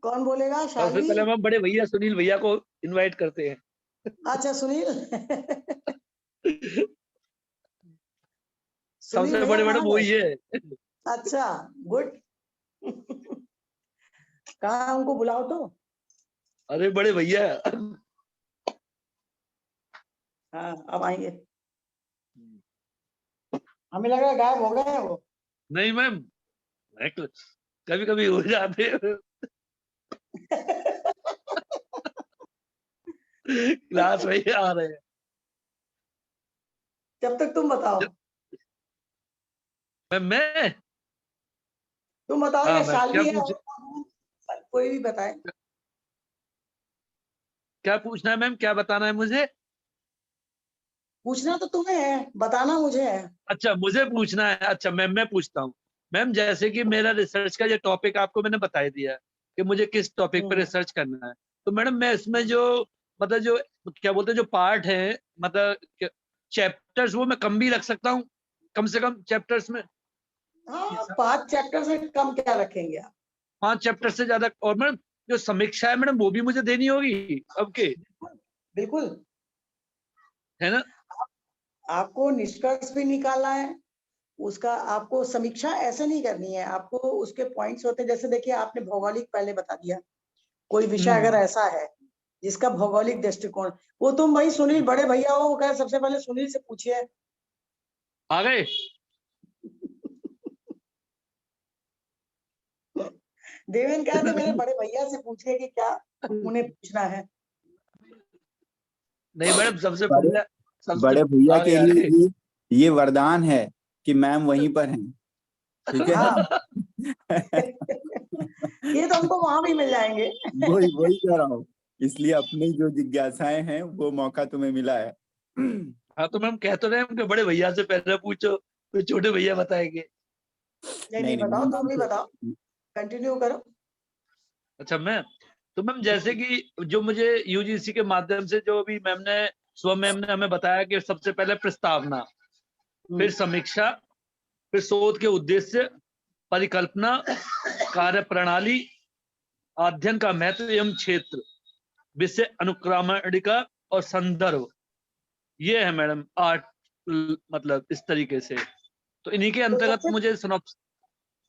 [SPEAKER 1] कौन बोलेगा?
[SPEAKER 3] सबसे
[SPEAKER 1] शालवी?
[SPEAKER 3] पहले मैम बड़े भैया सुनील भैया को इनवाइट करते हैं।
[SPEAKER 1] अच्छा, सुनील। सुनील
[SPEAKER 3] सबसे
[SPEAKER 1] भैया
[SPEAKER 3] बड़े मैडम
[SPEAKER 1] कहाँ गए?
[SPEAKER 3] वही है।
[SPEAKER 1] अच्छा, गुड। कहाँ उनको बुलाओ तो।
[SPEAKER 3] अरे बड़े भैया।
[SPEAKER 1] हाँ, अब आएंगे। हमें लगा गायब हो गए हैं वो।
[SPEAKER 3] नहीं मैम, कभी कभी हो जाते हैं। क्लास में ही आ रहे हैं।
[SPEAKER 1] जब तक तुम बताओ।
[SPEAKER 3] मैं
[SPEAKER 1] तुम बताओ
[SPEAKER 3] हाँ
[SPEAKER 1] या
[SPEAKER 3] मैम, क्या
[SPEAKER 1] शालवी है
[SPEAKER 3] पूछ
[SPEAKER 1] और कोई भी बताए।
[SPEAKER 3] क्या पूछना है मैम, क्या बताना है मुझे?
[SPEAKER 1] पूछना तो तुम्हें है, बताना मुझे है।
[SPEAKER 3] अच्छा मुझे पूछना है। अच्छा मैम मैं पूछता हूँ। मैम जैसे कि मेरा रिसर्च का ये टॉपिक आपको मैंने बता दिया है कि मुझे किस टॉपिक पर रिसर्च करना है, तो मैडम मैं इसमें जो मतलब जो क्या बोलते हैं जो पार्ट है, मतलब चैप्टर्स, वो मैं कम भी रख सकता हूँ, कम से कम चैप्टर्स में।
[SPEAKER 1] हाँ, 5 चैप्टर से कम क्या रखेंगे आप?
[SPEAKER 3] 5 चैप्टर से ज्यादा। और मैडम जो समीक्षा है मैडम वो भी मुझे देनी होगी अब के?
[SPEAKER 1] बिल्कुल।
[SPEAKER 3] है ना?
[SPEAKER 1] आपको निष्कर्ष भी निकालना है, उसका आपको समीक्षा ऐसे नहीं करनी है, आपको उसके पॉइंट्स होते हैं। जैसे देखिए आपने भौगोलिक पहले बता दिया, कोई विषय अगर ऐसा है जिसका भौगोलिक दृष्टिकोण, वो तुम भाई सुनील बड़े भैया हो, वो कहे सबसे पहले सुनील से पूछिए।
[SPEAKER 3] आ गए?
[SPEAKER 1] देवेंद्र कहा था मेरे बड़े भैया से पूछिए कि क्या उन्हें पूछना है।
[SPEAKER 3] नहीं मैडम, सबसे
[SPEAKER 2] बड़े
[SPEAKER 3] पहले
[SPEAKER 2] बड़े भैया
[SPEAKER 3] आ गए,
[SPEAKER 2] के
[SPEAKER 3] आ
[SPEAKER 2] लिए
[SPEAKER 3] गए।
[SPEAKER 2] ये वरदान है कि मैम वहीं पर हैं, ठीक है।
[SPEAKER 1] हाँ ये तो हमको वहां भी मिल जाएंगे।
[SPEAKER 2] वही वही कह रहा हूँ, इसलिए अपनी जो जिज्ञासाएं हैं वो मौका तुम्हें मिला है।
[SPEAKER 3] हाँ तो मैम कह तो रहे हैं कि बड़े भैया से पहले पूछो, तो छोटे भैया बताएंगे।
[SPEAKER 1] नहीं बताओ,
[SPEAKER 2] मैम
[SPEAKER 1] तुम भी बताओ, कंटिन्यू करो।
[SPEAKER 3] अच्छा मैम, तो मैम जैसे कि जो मुझे यूजीसी के माध्यम से जो भी मैम ने हमें बताया कि सबसे पहले प्रस्तावना, फिर समीक्षा, फिर शोध के उद्देश्य, परिकल्पना, कार्य प्रणाली, अध्ययन का महत्व एवं क्षेत्र, विषय अनुक्रमणिका और संदर्भ, ये है मैडम 8, मतलब इस तरीके से। तो इन्हीं के
[SPEAKER 1] तो
[SPEAKER 3] अंतर्गत
[SPEAKER 1] सबसे
[SPEAKER 3] मुझे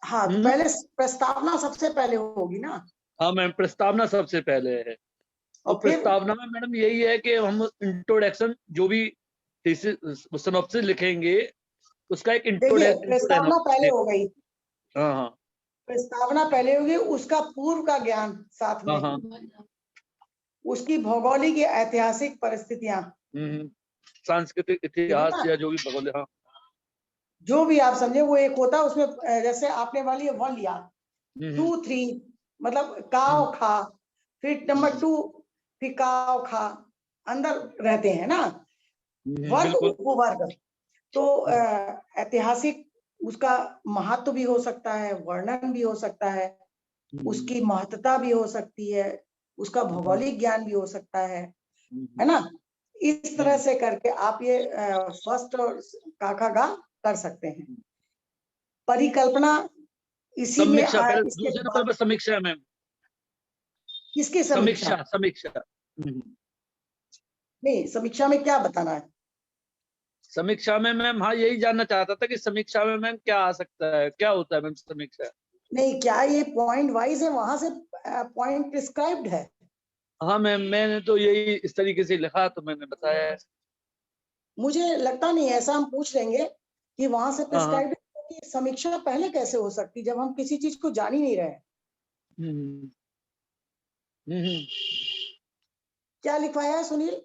[SPEAKER 1] हाँ तो पहले प्रस्तावना सबसे पहले होगी ना।
[SPEAKER 3] हाँ मैम, प्रस्तावना सबसे पहले है। तो
[SPEAKER 1] और फिर
[SPEAKER 3] प्रस्तावना में मैडम यही है कि हम इंट्रोडक्शन, जो भी सिनॉप्सिस लिखेंगे उसका एक
[SPEAKER 1] देखिए
[SPEAKER 3] इंट्रो रहना
[SPEAKER 1] प्रस्तावना पहले
[SPEAKER 3] चाहिए।
[SPEAKER 1] हो गई,
[SPEAKER 3] हाँ हाँ
[SPEAKER 1] प्रस्तावना पहले होगी, उसका पूर्व का ज्ञान साथ
[SPEAKER 3] हाँ
[SPEAKER 1] में,
[SPEAKER 3] हाँ।
[SPEAKER 1] उसकी भौगोलिक या ऐतिहासिक परिस्थितियां,
[SPEAKER 3] सांस्कृतिक
[SPEAKER 1] ठीक है
[SPEAKER 3] इतिहास
[SPEAKER 1] ना,
[SPEAKER 3] या जो भी भगोल, हाँ।
[SPEAKER 1] जो भी आप समझे वो एक होता है उसमें। जैसे आपने वाली 1 लिया, 2 3 मतलब काव खा, फिर नंबर 2 फिर काव खा, अंदर रहते हैं ना, वर्ग
[SPEAKER 3] बिल्कुल।
[SPEAKER 1] उपवर्ग। तो ऐतिहासिक उसका महत्व भी हो सकता है, वर्णन भी हो सकता है, उसकी महत्ता भी हो सकती है, उसका भौगोलिक ज्ञान भी हो सकता है ना। इस तरह से करके आप ये फर्स्ट और काका गा कर सकते हैं। परिकल्पना इसी में
[SPEAKER 3] समीक्षा पहले,
[SPEAKER 1] इसके
[SPEAKER 3] दूसरे नंबर
[SPEAKER 1] बाद
[SPEAKER 3] पर समीक्षा है मैम।
[SPEAKER 1] किसकी समीक्षा?
[SPEAKER 3] समीक्षा।
[SPEAKER 1] नहीं, समीक्षा में क्या बताना है?
[SPEAKER 3] समीक्षा में मैम, हाँ यही जानना चाहता था कि समीक्षा में मैम क्या आ सकता है, क्या होता है मैम समीक्षा?
[SPEAKER 1] नहीं, क्या ये पॉइंट वाइज है, वहां से पॉइंट प्रिस्क्राइब्ड है?
[SPEAKER 3] हाँ मैम, मैंने तो यही इस तरीके से लिखा तो मैंने बताया है।
[SPEAKER 1] मुझे लगता नहीं, ऐसा हम पूछ लेंगे कि वहां से
[SPEAKER 3] हाँ हाँ।
[SPEAKER 1] प्रिस्क्राइब्ड कि समीक्षा पहले कैसे हो सकती जब हम किसी चीज को जान ही नहीं रहे।
[SPEAKER 3] हम्म, हम्म।
[SPEAKER 1] क्या लिखवाया है सुनील?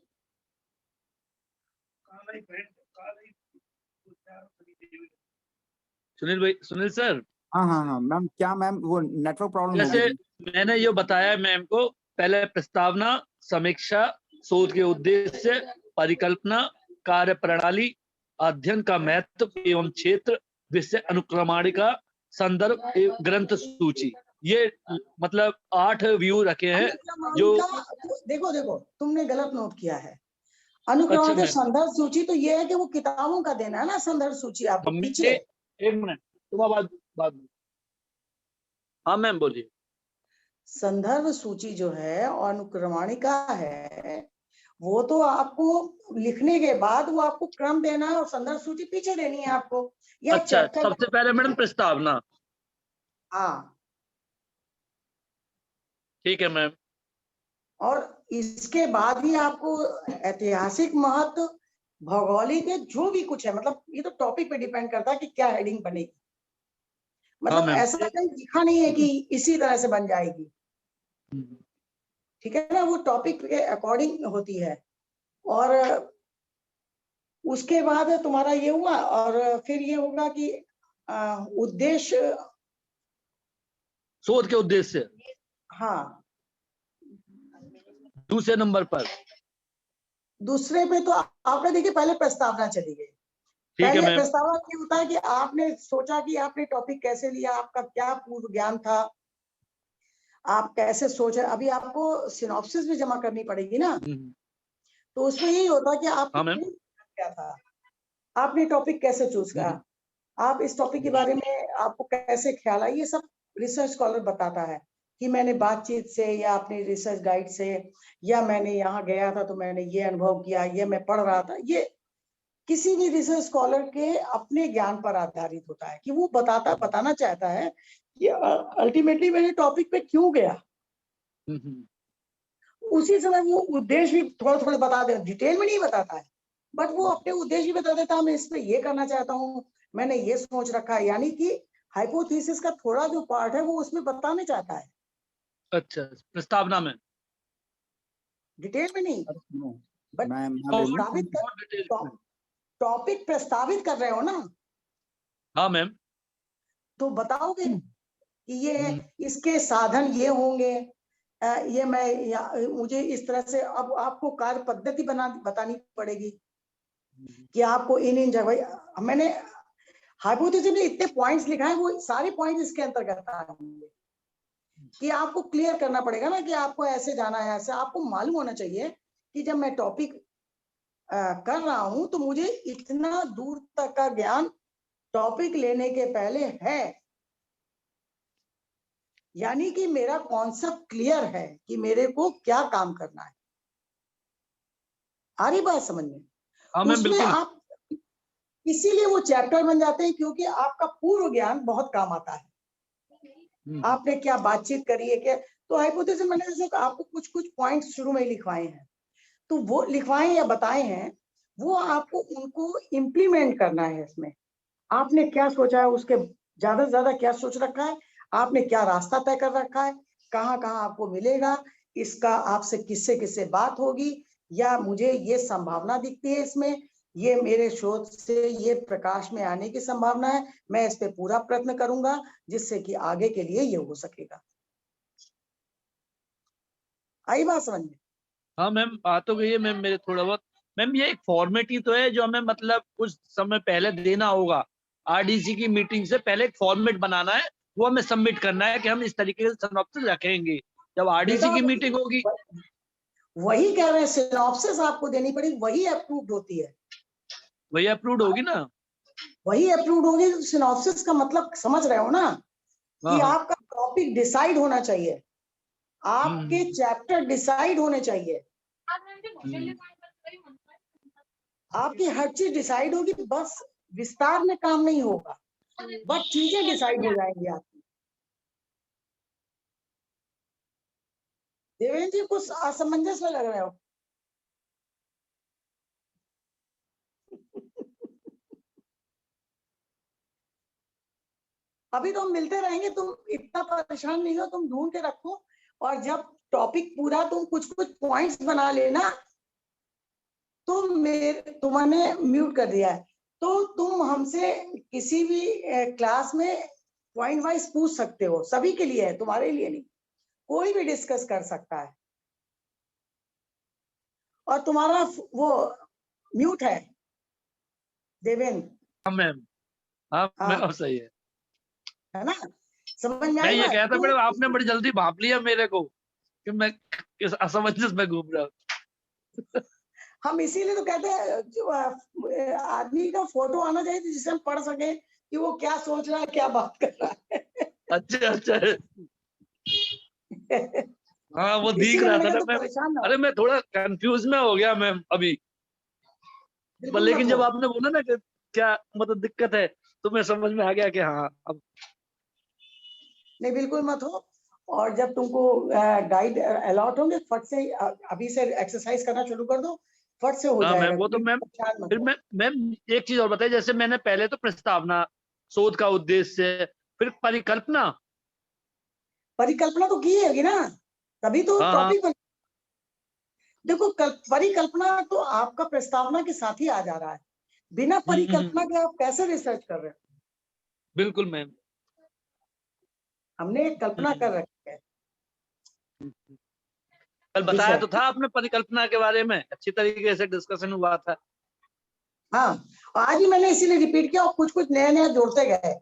[SPEAKER 3] सुनील सर,
[SPEAKER 2] हाँ हाँ हाँ मैम, क्या मैम वो नेटवर्क प्रॉब्लम होगी
[SPEAKER 3] जैसे
[SPEAKER 2] जी।
[SPEAKER 3] मैंने ये बताया मैम को, पहले प्रस्तावना, समीक्षा, शोध के उद्देश्य, परिकल्पना, कार्य प्रणाली, अध्ययन का महत्व एवं क्षेत्र, विषय अनुक्रमणिका, संदर्भ एवं ग्रंथ सूची, ये मतलब 8 व्यू रखे हैं जो।
[SPEAKER 1] अनुक्रमणिका, देखो देखो तुमने गलत नोट किया है। अनुक्रमण
[SPEAKER 3] अच्छा
[SPEAKER 1] के
[SPEAKER 3] मैम,
[SPEAKER 1] संदर्भ सूची तो ये है कि वो किताबों का देना है ना, संदर्भ सूची आपको
[SPEAKER 3] हमने,
[SPEAKER 1] पीछे।
[SPEAKER 3] एक मिनट, तुम बात बात हाँ मैम बोलिए।
[SPEAKER 1] संदर्भ सूची जो है और अनुक्रमणिका है, वो तो आपको लिखने के बाद वो आपको क्रम देना है और संदर्भ सूची पीछे देनी है आपको, या
[SPEAKER 3] अच्छा,
[SPEAKER 1] चैप्टर।
[SPEAKER 3] सबसे पहले मैडम प्रस्तावना,
[SPEAKER 1] हाँ,
[SPEAKER 3] ठीक है मैम।
[SPEAKER 1] और इसके बाद ही आपको ऐतिहासिक महत्व, भौगोलिक है, जो भी कुछ है, मतलब ये तो टॉपिक पे डिपेंड करता है कि क्या हेडिंग बनेगी।
[SPEAKER 3] हाँ
[SPEAKER 1] मतलब
[SPEAKER 3] मैम।
[SPEAKER 1] ऐसा कहीं लिखा नहीं है कि इसी तरह से बन जाएगी, ठीक है ना, वो टॉपिक के अकॉर्डिंग होती है। और उसके बाद तुम्हारा ये हुआ, और फिर ये होगा कि उद्देश्य।
[SPEAKER 3] शोध के उद्देश्य
[SPEAKER 1] हाँ,
[SPEAKER 3] दूसरे नंबर पर।
[SPEAKER 1] दूसरे पे तो आपने देखिए पहले प्रस्तावना चली गई।
[SPEAKER 3] ठीक है
[SPEAKER 1] पहले
[SPEAKER 3] मैम।
[SPEAKER 1] प्रस्तावना ये होता है कि आपने सोचा कि आपने टॉपिक कैसे लिया, आपका क्या पूर्व ज्ञान था, आप कैसे सोचे। अभी आपको सिनॉप्सिस भी जमा करनी पड़ेगी ना, तो उसमें यही होता है कि आपको
[SPEAKER 3] हाँ मैम।
[SPEAKER 1] क्या था, आपने टॉपिक कैसे चूज किया, आप इस टॉपिक के बारे में आपको कैसे ख्याल आया, ये सब रिसर्च स्कॉलर बताता है कि मैंने बातचीत से या अपने रिसर्च गाइड से या मैंने यहाँ गया था तो मैंने ये अनुभव किया, ये मैं पढ़ रहा था, ये किसी भी रिसर्च स्कॉलर के अपने ज्ञान पर आधारित होता है कि वो बताना चाहता है कि अल्टीमेटली मैंने टॉपिक पे क्यों गया। उसी समय वो उद्देश्य भी थोड़ा थोड़ा बता दे, डिटेल में नहीं बताता है, बट वो अपने उद्देश्य भी बता देता है, मैं इस पे ये करना चाहता हूँ, मैंने ये सोच रखा है, यानी कि हाइपोथेसिस का थोड़ा जो पार्ट है वो उसमें बताने चाहता है।
[SPEAKER 3] अच्छा, प्रस्तावना में
[SPEAKER 1] डिटेल में नहीं, बट
[SPEAKER 2] मैं
[SPEAKER 1] टॉपिक प्रस्तावित कर रहे हो ना।
[SPEAKER 3] हाँ मैम।
[SPEAKER 1] तो बताओगे कि ये इसके साधन ये होंगे, ये मैं मुझे इस तरह से अब आपको कार्य पद्धति बतानी पड़ेगी कि आपको इन जगह, मैंने हाइपोथेसिस में इतने पॉइंट्स लिखा है, वो सारे पॉइंट्स इसके अंतर्गत आएंगे कि आपको क्लियर करना पड़ेगा ना कि आपको ऐसे जाना है, ऐसे आपको मालूम होना चाहिए कि जब मैं टॉपिक कर रहा हूं तो मुझे इतना दूर तक का ज्ञान टॉपिक लेने के पहले है, यानी कि मेरा कॉन्सेप्ट क्लियर है कि मेरे को क्या काम करना है। आ रही बात समझ में?
[SPEAKER 3] हाँ मैम,
[SPEAKER 1] उसमें
[SPEAKER 3] बिल्कुल।
[SPEAKER 1] आप इसीलिए वो चैप्टर बन जाते हैं क्योंकि आपका पूर्व ज्ञान बहुत काम आता है। आपने क्या बातचीत करी है, क्या, तो हाइपोथेसिस मैंने जैसे आपको कुछ कुछ पॉइंट्स शुरू में लिखवाए हैं, तो वो लिखवाए या बताए हैं, वो आपको उनको इम्प्लीमेंट करना है। इसमें आपने क्या सोचा है, उसके ज्यादा से ज्यादा क्या सोच रखा है, आपने क्या रास्ता तय कर रखा है, कहाँ कहाँ आपको मिलेगा, इसका आपसे किससे किससे बात होगी, या मुझे ये संभावना दिखती है इसमें, ये मेरे शोध से ये प्रकाश में आने की संभावना है, मैं इस पे पूरा प्रयत्न करूंगा जिससे कि आगे के लिए ये हो सकेगा। आई बात समझ में?
[SPEAKER 3] हाँ मैम, आ तो गई है मैम मेरे थोड़ा बहुत। मैम ये एक फॉर्मेट ही तो है जो हमें मतलब कुछ समय पहले देना होगा। आरडीसी की मीटिंग से पहले एक फॉर्मेट बनाना है, वो हमें सबमिट करना है कि हम इस तरीके से सिनॉप्सिस रखेंगे जब आरडीसी की मीटिंग होगी।
[SPEAKER 1] वही कह रहे हैं, सिनॉप्सिस आपको देनी पड़ेगी, वही अप्रूव्ड होती है,
[SPEAKER 3] वही अप्रूव्ड होगी ना।
[SPEAKER 1] वही अप्रूव्ड होगी। सिनॉप्सिस का मतलब समझ रहे हो ना कि आपका टॉपिक डिसाइड होना चाहिए, आपके चैप्टर डिसाइड होने चाहिए, आपकी हर चीज डिसाइड होगी, बस विस्तार में काम नहीं होगा, बस चीजें डिसाइड हो जाएंगी आपकी। देवेंद्र जी कुछ असमंजस में लग रहे हो। अभी तो हम मिलते रहेंगे, तुम इतना परेशान नहीं हो, तुम ढूंढ के रखो, और जब टॉपिक पूरा तुम कुछ कुछ पॉइंट्स बना लेना, तुमने म्यूट कर दिया है, तो तुम हमसे किसी भी क्लास में पॉइंट वाइज पूछ सकते हो, सभी के लिए है, तुम्हारे लिए नहीं, कोई भी डिस्कस कर सकता है। और तुम्हारा वो म्यूट है देवेंद्र।
[SPEAKER 3] हाँ मैम, हाँ मैम, सही
[SPEAKER 1] है ना, समझ में
[SPEAKER 3] मैं
[SPEAKER 1] आई
[SPEAKER 3] ये
[SPEAKER 1] बात?
[SPEAKER 3] कहता मैडम आपने बड़ी जल्दी भाप लिया मेरे को कि मैं इस असमंजस में घूम रहा हूँ।
[SPEAKER 1] हम इसीलिए तो कहते हैं जो आदमी का फोटो आना चाहिए जिससे हम पढ़ सके कि वो क्या सोच रहा है, क्या बात कर रहा है।
[SPEAKER 3] अच्छा अच्छा, हाँ वो दिख
[SPEAKER 1] इसीलिए
[SPEAKER 3] रहा
[SPEAKER 1] मैंने
[SPEAKER 3] था
[SPEAKER 1] कहा
[SPEAKER 3] ना
[SPEAKER 1] तो
[SPEAKER 3] मैम।
[SPEAKER 1] परेशान ना हो।
[SPEAKER 3] अरे मैं थोड़ा कंफ्यूज में हो गया मैम अभी,
[SPEAKER 1] बिल्कुल मत
[SPEAKER 3] लेकिन
[SPEAKER 1] हो,
[SPEAKER 3] जब आपने बोला ना कि क्या मतलब दिक्कत है, तो मैं समझ में आ गया कि हाँ अब।
[SPEAKER 1] नहीं बिल्कुल मत हो। और जब तुमको गाइड अलॉट होंगे, फट से अभी से एक्सरसाइज करना शुरू कर दो, फट से हो
[SPEAKER 3] हाँ मैम,
[SPEAKER 1] जाएगा,
[SPEAKER 3] वो तो मैम।
[SPEAKER 1] परेशान मत
[SPEAKER 3] फिर
[SPEAKER 1] हो।
[SPEAKER 3] मैम एक चीज और बताइए, जैसे मैंने पहले तो प्रस्तावना, शोध का उद्देश्य, फिर परिकल्पना।
[SPEAKER 1] परिकल्पना तो की होगी ना, तभी तो
[SPEAKER 3] हाँ हाँ।
[SPEAKER 1] टॉपिक बन। देखो परिकल्पना तो आपका प्रस्तावना के साथ ही आ जा रहा है, बिना परिकल्पना के आप कैसे रिसर्च कर रहे हो?
[SPEAKER 3] बिल्कुल मैम।
[SPEAKER 1] हमने एक कल्पना कर रखी है।
[SPEAKER 3] कल बताया तो था आपने परिकल्पना के बारे में, अच्छी तरीके से डिस्कशन हुआ था।
[SPEAKER 1] हाँ, आज ही मैंने इसीलिए रिपीट किया और कुछ कुछ नया नया जोड़ते गए।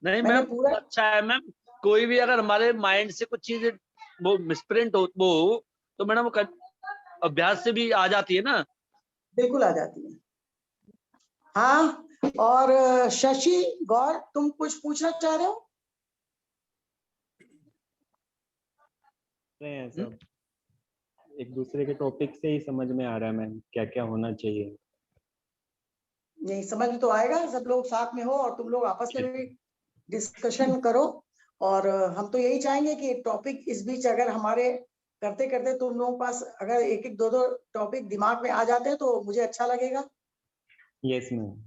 [SPEAKER 3] नहीं
[SPEAKER 1] मैंने
[SPEAKER 3] मैम,
[SPEAKER 1] पूरा
[SPEAKER 3] अच्छा है मैम। कोई भी अगर हमारे माइंड से कुछ चीजें वो मिसप्रिंट हो वो, तो मैडम वो अभ्यास से भी आ जाती है ना।
[SPEAKER 1] बिल्कुल आ जाती है। हाँ, और शशि गौर तुम कुछ पूछना चाह रहे हो?
[SPEAKER 4] रहे हैं सब, एक दूसरे के टॉपिक से ही समझ में आ रहा है मैम क्या क्या होना चाहिए।
[SPEAKER 1] नहीं समझ में तो आएगा, सब लोग साथ में हो और तुम लोग आपस में भी डिस्कशन करो। और हम तो यही चाहेंगे कि टॉपिक इस बीच अगर हमारे करते करते तुम लोगों के पास अगर एक एक दो दो टॉपिक दिमाग में आ जाते हैं तो मुझे अच्छा लगेगा।
[SPEAKER 4] Yes ma'am.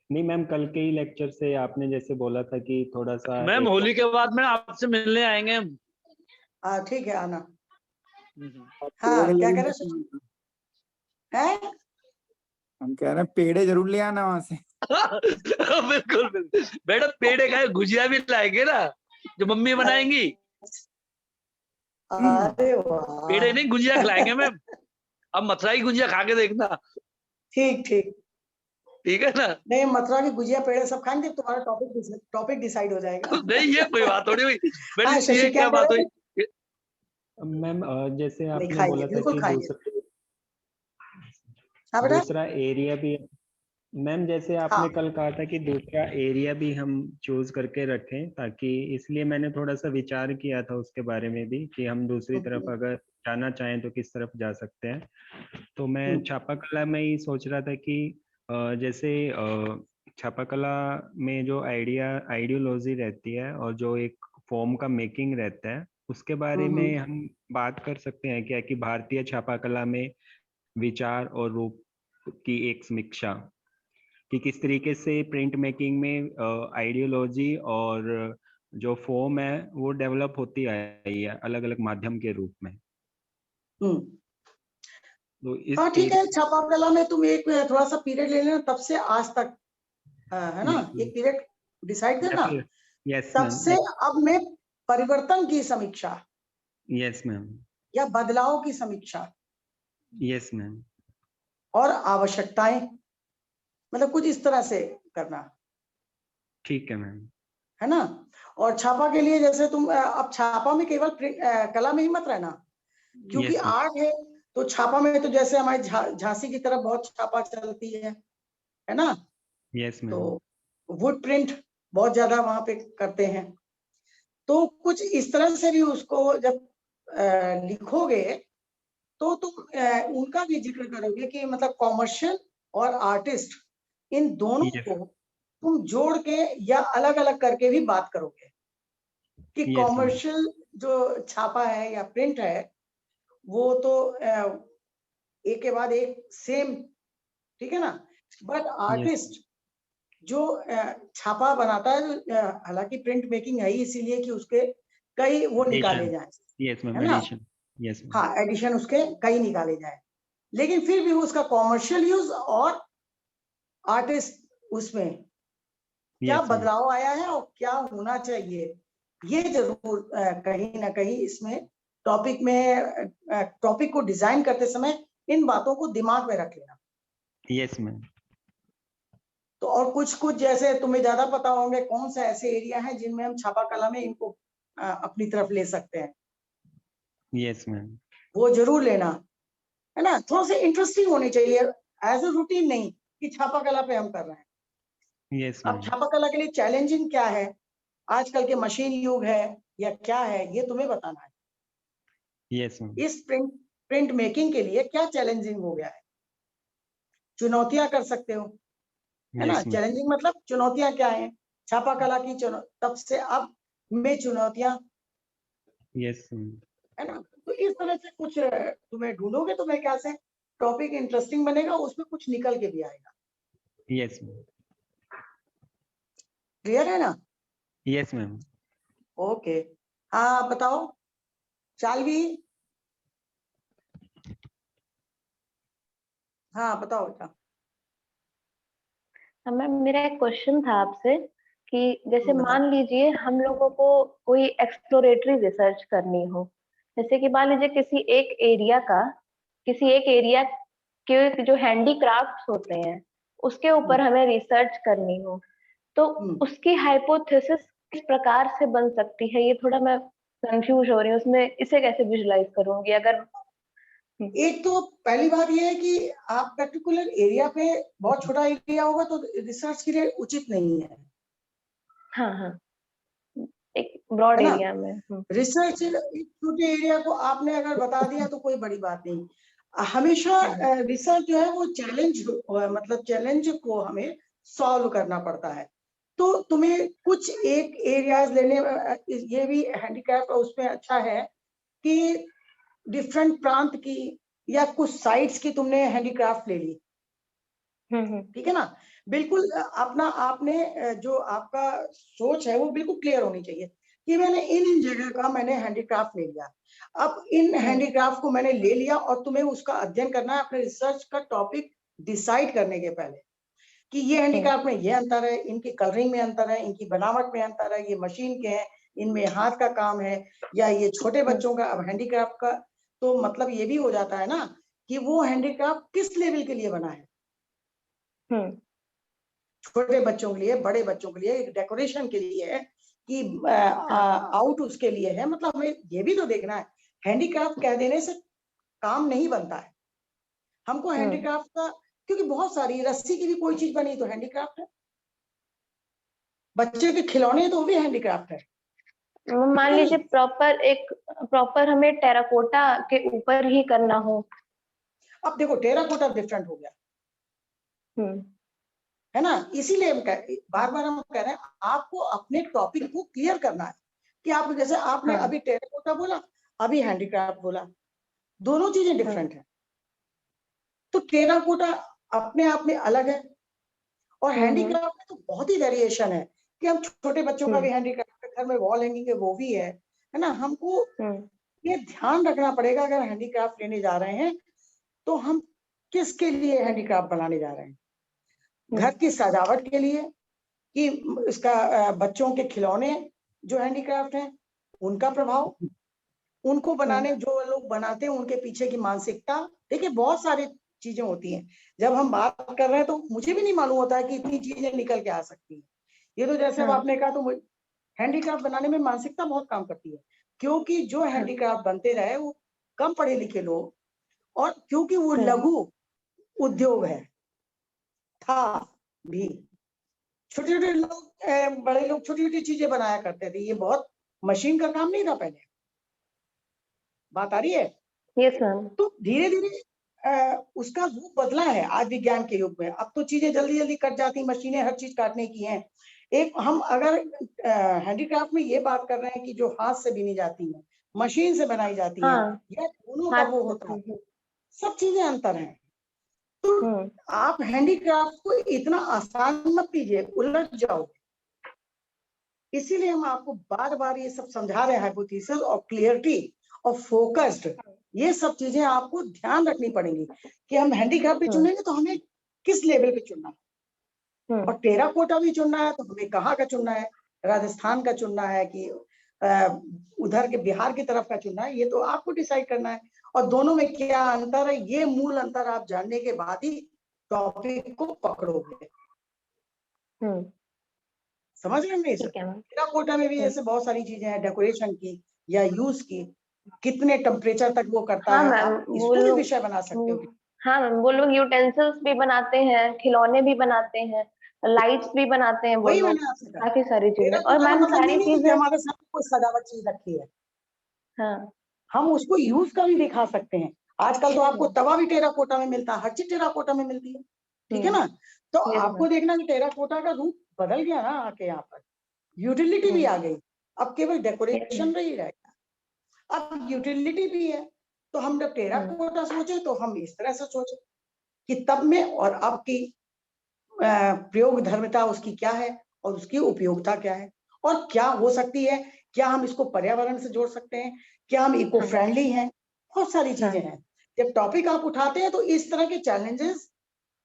[SPEAKER 4] नहीं मैम, कल के ही लेक्चर से आपने जैसे बोला था कि थोड़ा सा
[SPEAKER 3] मैम होली के बाद में आपसे मिलने आएंगे हम।
[SPEAKER 1] ठीक है, आना।
[SPEAKER 2] पेड़
[SPEAKER 1] क्या
[SPEAKER 2] जरूर
[SPEAKER 1] कह रहे हैं?
[SPEAKER 2] हम कह रहे हैं पेड़े जरूर ले आना वहां से।
[SPEAKER 3] बिल्कुल बिल्कुल बेटा, पेड़े का गुजिया भी लाएंगे ना जो मम्मी बनाएंगी।
[SPEAKER 1] अरे वाह,
[SPEAKER 3] पेड़े नहीं, गुजिया खिलाएंगे मैम। अब मथुरा की गुजिया खा के देखना।
[SPEAKER 1] ठीक ठीक।
[SPEAKER 3] ठीक है ना?
[SPEAKER 1] नहीं, मथुरा की गुजिया पेड़े सब खाएंगे, तुम्हारा टॉपिक डिसाइड हो जाएगा।
[SPEAKER 3] नहीं ये कोई बात थोड़ी हुई बेटी,
[SPEAKER 1] हाँ, शशि
[SPEAKER 3] ये क्या
[SPEAKER 1] कह
[SPEAKER 3] बात
[SPEAKER 1] रहे
[SPEAKER 3] हुई?
[SPEAKER 4] मैम जैसे
[SPEAKER 1] नहीं,
[SPEAKER 4] आपने
[SPEAKER 1] खाइए,
[SPEAKER 4] बोला था
[SPEAKER 1] बिल्कुल
[SPEAKER 4] कि
[SPEAKER 1] खाइए। हाँ बेटा।
[SPEAKER 4] दूसरा एरिया भी, मैम जैसे आपने
[SPEAKER 1] हाँ।
[SPEAKER 4] कल कहा था कि दूसरा एरिया भी हम चूज करके रखें, ताकि इसलिए मैंने थोड़ा सा विचार किया था उसके बारे में भी कि हम दूसरी तरफ अगर जाना चाहें तो किस तरफ जा सकते हैं। तो मैं छापाकला में ही सोच रहा था कि जैसे छापाकला में जो आइडियोलॉजी रहती है और जो एक फॉर्म का मेकिंग रहता है, उसके बारे में हम बात कर सकते हैं क्या कि भारतीय छापाकला में विचार और रूप की एक समीक्षा, कि किस तरीके से प्रिंट मेकिंग में आइडियोलॉजी और जो फॉर्म है वो डेवलप होती आई है अलग अलग माध्यम के रूप में। तो इस
[SPEAKER 1] हाँ ठीक है, छापाकला में तुम एक थोड़ा सा पीरियड ले लेना, तब से आज तक, है ना, एक पीरियड डिसाइड करना,
[SPEAKER 4] यस
[SPEAKER 1] तब
[SPEAKER 4] मैम।
[SPEAKER 1] से अब में परिवर्तन की समीक्षा
[SPEAKER 4] यस मैम।
[SPEAKER 1] या बदलाव की समीक्षा
[SPEAKER 4] यस मैम।
[SPEAKER 1] और आवश्यकताएं, मतलब कुछ इस तरह से करना,
[SPEAKER 4] ठीक है मैम।
[SPEAKER 1] है ना। और छापा के लिए जैसे तुम अब छापा में केवल कला में ही मत रहना, क्योंकि
[SPEAKER 4] Yes, ma'am.
[SPEAKER 1] आर्ट है तो छापा में तो जैसे हमारी झांसी की तरफ बहुत छापा चलती है ना।
[SPEAKER 4] Yes ma'am.
[SPEAKER 1] तो वुड प्रिंट बहुत ज्यादा वहां पे करते हैं, तो कुछ इस तरह से भी उसको जब लिखोगे तो तुम उनका भी जिक्र करोगे कि मतलब कॉमर्शियल और आर्टिस्ट, इन दोनों
[SPEAKER 4] Yes.
[SPEAKER 1] को तुम जोड़ के या अलग अलग करके भी बात करोगे कि
[SPEAKER 4] Yes, ma'am.
[SPEAKER 1] कॉमर्शियल जो छापा है या प्रिंट है वो तो एक के बाद एक सेम, ठीक है ना, बट आर्टिस्ट जो छापा बनाता है, हालांकि प्रिंट मेकिंग है ही इसीलिए कि उसके कई वो निकाले जाए,
[SPEAKER 4] Yes, ma'am.
[SPEAKER 1] है ना।
[SPEAKER 4] Addition. Yes, ma'am.
[SPEAKER 1] हाँ, एडिशन उसके कई निकाले जाए, लेकिन फिर भी उसका कॉमर्शियल यूज और आर्टिस्ट उसमें क्या
[SPEAKER 4] Yes, ma'am.
[SPEAKER 1] बदलाव आया है और क्या होना चाहिए, ये जरूर कहीं ना कहीं इसमें टॉपिक को डिजाइन करते समय इन बातों को दिमाग में रख लेना।
[SPEAKER 4] Yes, ma'am.
[SPEAKER 1] तो और कुछ जैसे तुम्हें ज्यादा पता होंगे कौन सा ऐसे एरिया है जिनमें हम छापा कला में इनको अपनी तरफ ले सकते हैं,
[SPEAKER 4] Yes, ma'am.
[SPEAKER 1] वो जरूर लेना, है ना। थोड़ा सा इंटरेस्टिंग होनी चाहिए, एज ए रूटीन नहीं कि छापा कला पे हम कर रहे हैं।
[SPEAKER 4] Yes,
[SPEAKER 1] अब
[SPEAKER 4] ma'am.
[SPEAKER 1] छापा कला के लिए चैलेंजिंग क्या है, आजकल के मशीन युग है या क्या है, ये तुम्हें बताना है।
[SPEAKER 4] Yes, ma'am.
[SPEAKER 1] इस प्रिंट मेकिंग के लिए क्या चैलेंजिंग हो गया है, चुनौतियां कर सकते हो, है ना।
[SPEAKER 4] Yes, ma'am.
[SPEAKER 1] चैलेंजिंग मतलब चुनौतियां क्या है, छापा कला की तब से अब में चुनौतियां,
[SPEAKER 4] Yes, ma'am.
[SPEAKER 1] है ना। तो इस तरह से कुछ तुम्हें ढूंढोगे तो मेरे ख्याल से टॉपिक इंटरेस्टिंग बनेगा, उसमें कुछ निकल के भी आएगा।
[SPEAKER 4] Yes, ma'am.
[SPEAKER 1] क्लियर है ना?
[SPEAKER 4] Yes, ma'am.
[SPEAKER 1] ओके। हाँ बताओ चालवी। हाँ बताओ बेटा।
[SPEAKER 5] मैम मेरा एक क्वेश्चन था आपसे कि जैसे
[SPEAKER 1] बताओ।
[SPEAKER 5] मान लीजिए हम लोगों को कोई एक्सप्लोरेटरी रिसर्च करनी हो, जैसे कि मान लीजिए किसी एक एरिया के जो हैंडीक्राफ्ट्स होते हैं उसके ऊपर हमें रिसर्च करनी हो, तो उसकी हाइपोथेसिस किस प्रकार से बन सकती है, ये थोड़ा मैं कंफ्यूज हो रही हूँ उसमें, इसे कैसे विजुलाइज करूंगी अगर।
[SPEAKER 1] एक तो पहली बात यह है कि आप पर्टिकुलर एरिया पे, बहुत छोटा एरिया होगा तो रिसर्च के लिए उचित नहीं है।
[SPEAKER 5] हाँ हाँ। एक ब्रॉड
[SPEAKER 1] है ना?
[SPEAKER 5] एरिया में।
[SPEAKER 1] रिसर्च एक छोटे एरिया को आपने अगर बता दिया तो कोई बड़ी बात नहीं। हमेशा रिसर्च जो है वो मतलब चैलेंज को हमें सॉल्व करना पड़ता है। तो तुम्हें कुछ एक एरियाज लेने, ये भी हैंडीक्राफ्ट उसमें अच्छा है कि डिफरेंट प्रांत की या कुछ साइट्स की तुमने हैंडीक्राफ्ट ले ली, ठीक है ना? बिल्कुल अपना आपने जो आपका सोच है वो बिल्कुल क्लियर होनी चाहिए कि मैंने इन जगह का मैंने हैंडीक्राफ्ट ले लिया। अब इन हैंडीक्राफ्ट को मैंने ले लिया और तुम्हें उसका अध्ययन करना है अपने रिसर्च का टॉपिक डिसाइड करने के पहले कि ये हैंडीक्राफ्ट में ये अंतर है, इनकी कलरिंग में अंतर है, इनकी बनावट में अंतर है, ये मशीन के हैं, इनमें हाथ का काम है या ये छोटे बच्चों का। अब हैंडीक्राफ्ट का तो मतलब ये भी हो जाता है ना कि वो हैंडीक्राफ्ट किस लेवल के लिए बना है, छोटे बच्चों के लिए, बड़े बच्चों के लिए, डेकोरेशन के लिए है कि आउट उसके लिए है। मतलब हमें ये भी तो देखना है, हैंडीक्राफ्ट कह देने से काम नहीं बनता है। हमको हैंडीक्राफ्ट का, क्योंकि बहुत सारी रस्सी की भी कोई चीज बनी तो हैंडीक्राफ्ट है, बच्चे के खिलौने तो वो भी हैंडीक्राफ्ट है।
[SPEAKER 5] मान लीजिए प्रॉपर हमें टेराकोटा के ऊपर ही करना हो।
[SPEAKER 1] अब देखो टेराकोटा डिफरेंट हो गया, है ना? इसीलिए बार बार हम कह रहे हैं आपको अपने टॉपिक को क्लियर करना है कि आप, जैसे आपने अभी टेराकोटा बोला, अभी हैंडीक्राफ्ट बोला, दोनों चीजें डिफरेंट है। तो टेराकोटा अपने आप में अलग है और हैंडीक्राफ्ट में तो बहुत ही वेरिएशन है कि हम छोटे बच्चों का भी हैंडीक्राफ्ट, घर में वॉल हैंगिंग है वो भी है ना? हमको ये ध्यान रखना पड़ेगा अगर हैंडीक्राफ्ट लेने जा रहे हैं तो हम किसके लिए हैंडीक्राफ्ट बनाने जा रहे हैं। घर की सजावट के लिए कि इसका बच्चों के खिलौने जो हैंडीक्राफ्ट हैं उनका प्रभाव, उनको बनाने जो लोग बनाते हैं उनके पीछे की मानसिकता। देखिए बहुत सारी चीजें होती हैं, जब हम बात कर रहे हैं तो मुझे भी नहीं मालूम होता है कि इतनी चीजें निकल के आ सकती है। ये तो जैसे अब आपने कहा, तो हैंडीक्राफ्ट बनाने में मानसिकता बहुत काम करती है, क्योंकि जो हैंडीक्राफ्ट बनते रहे वो कम पढ़े लिखे लोग, और क्योंकि वो लघु उद्योग है था भी, छोटे छोटे लोग, बड़े लोग छोटी छोटी चीजें बनाया करते थे, ये बहुत मशीन का काम नहीं था पहले। बात आ रही है?
[SPEAKER 5] Yes ma'am. तो
[SPEAKER 1] धीरे धीरे उसका रूप बदला है आज विज्ञान के युग में। अब तो चीजें जल्दी जल्दी कट जाती, मशीनें हर चीज काटने की हैं। एक हम अगर हैंडीक्राफ्ट में ये बात कर रहे हैं कि जो हाथ से बीनी जाती है, मशीन से बनाई जाती है, या दोनों का वो होता है, सब चीजें अंतर हैं। तो आप हैंडीक्राफ्ट को इतना आसान मत कीजिए, उलझ जाओ। इसीलिए हम आपको बार बार ये सब समझा रहे हैं, हाइपोथेसिस और क्लियरिटी और फोकस्ड, ये सब चीजें आपको ध्यान रखनी पड़ेंगी कि हम हैंडीक्राफ्ट भी चुनेंगे तो हमें किस लेवल पे चुनना है, और टेराकोटा भी चुनना है तो हमें कहाँ का चुनना है, राजस्थान का चुनना है कि उधर के बिहार की तरफ का चुनना है, ये तो आपको डिसाइड करना है। और दोनों में क्या अंतर है, ये मूल अंतर आप जानने के बाद ही टॉपिक को पकड़ोगे। समझ रहे हैं? टेराकोटा में भी ऐसे बहुत सारी चीजें हैं, डेकोरेशन की या यूज की, कितने टेम्परेचर तक वो करता है, आप इसको भी विषय बना सकते हो।
[SPEAKER 5] हाँ मैम, वो लोग यूटेंसिल्स भी बनाते हैं, खिलौने भी बनाते हैं, लाइट्स भी बनाते हैं, वो लोग काफी सारी चीजें। और मैम सारी चीजें
[SPEAKER 1] हमारे साथ कोई सजावट चीज रखी है,
[SPEAKER 5] हाँ,
[SPEAKER 1] हम उसको यूज का भी दिखा सकते हैं। आजकल तो आपको तवा भी टेराकोटा में मिलता है, हर चीज टेराकोटा में मिलती है, ठीक है ना? तो आपको देखना कि टेराकोटा का रूप बदल गया ना आके, यहाँ पर यूटिलिटी भी आ गई, अब केवल डेकोरेशन नहीं रहेगा, अब यूटिलिटी भी है। तो हम जब टेराकोटा सोचे तो हम इस तरह से सोचे कि तब में और अब की प्रयोग धर्मिता उसकी क्या है और उसकी उपयोगिता क्या है और क्या हो सकती है, क्या हम इसको पर्यावरण से जोड़ सकते हैं, क्या हम इको फ्रेंडली हैं, बहुत सारी चीजें हैं। जब टॉपिक आप उठाते हैं तो इस तरह के चैलेंजेस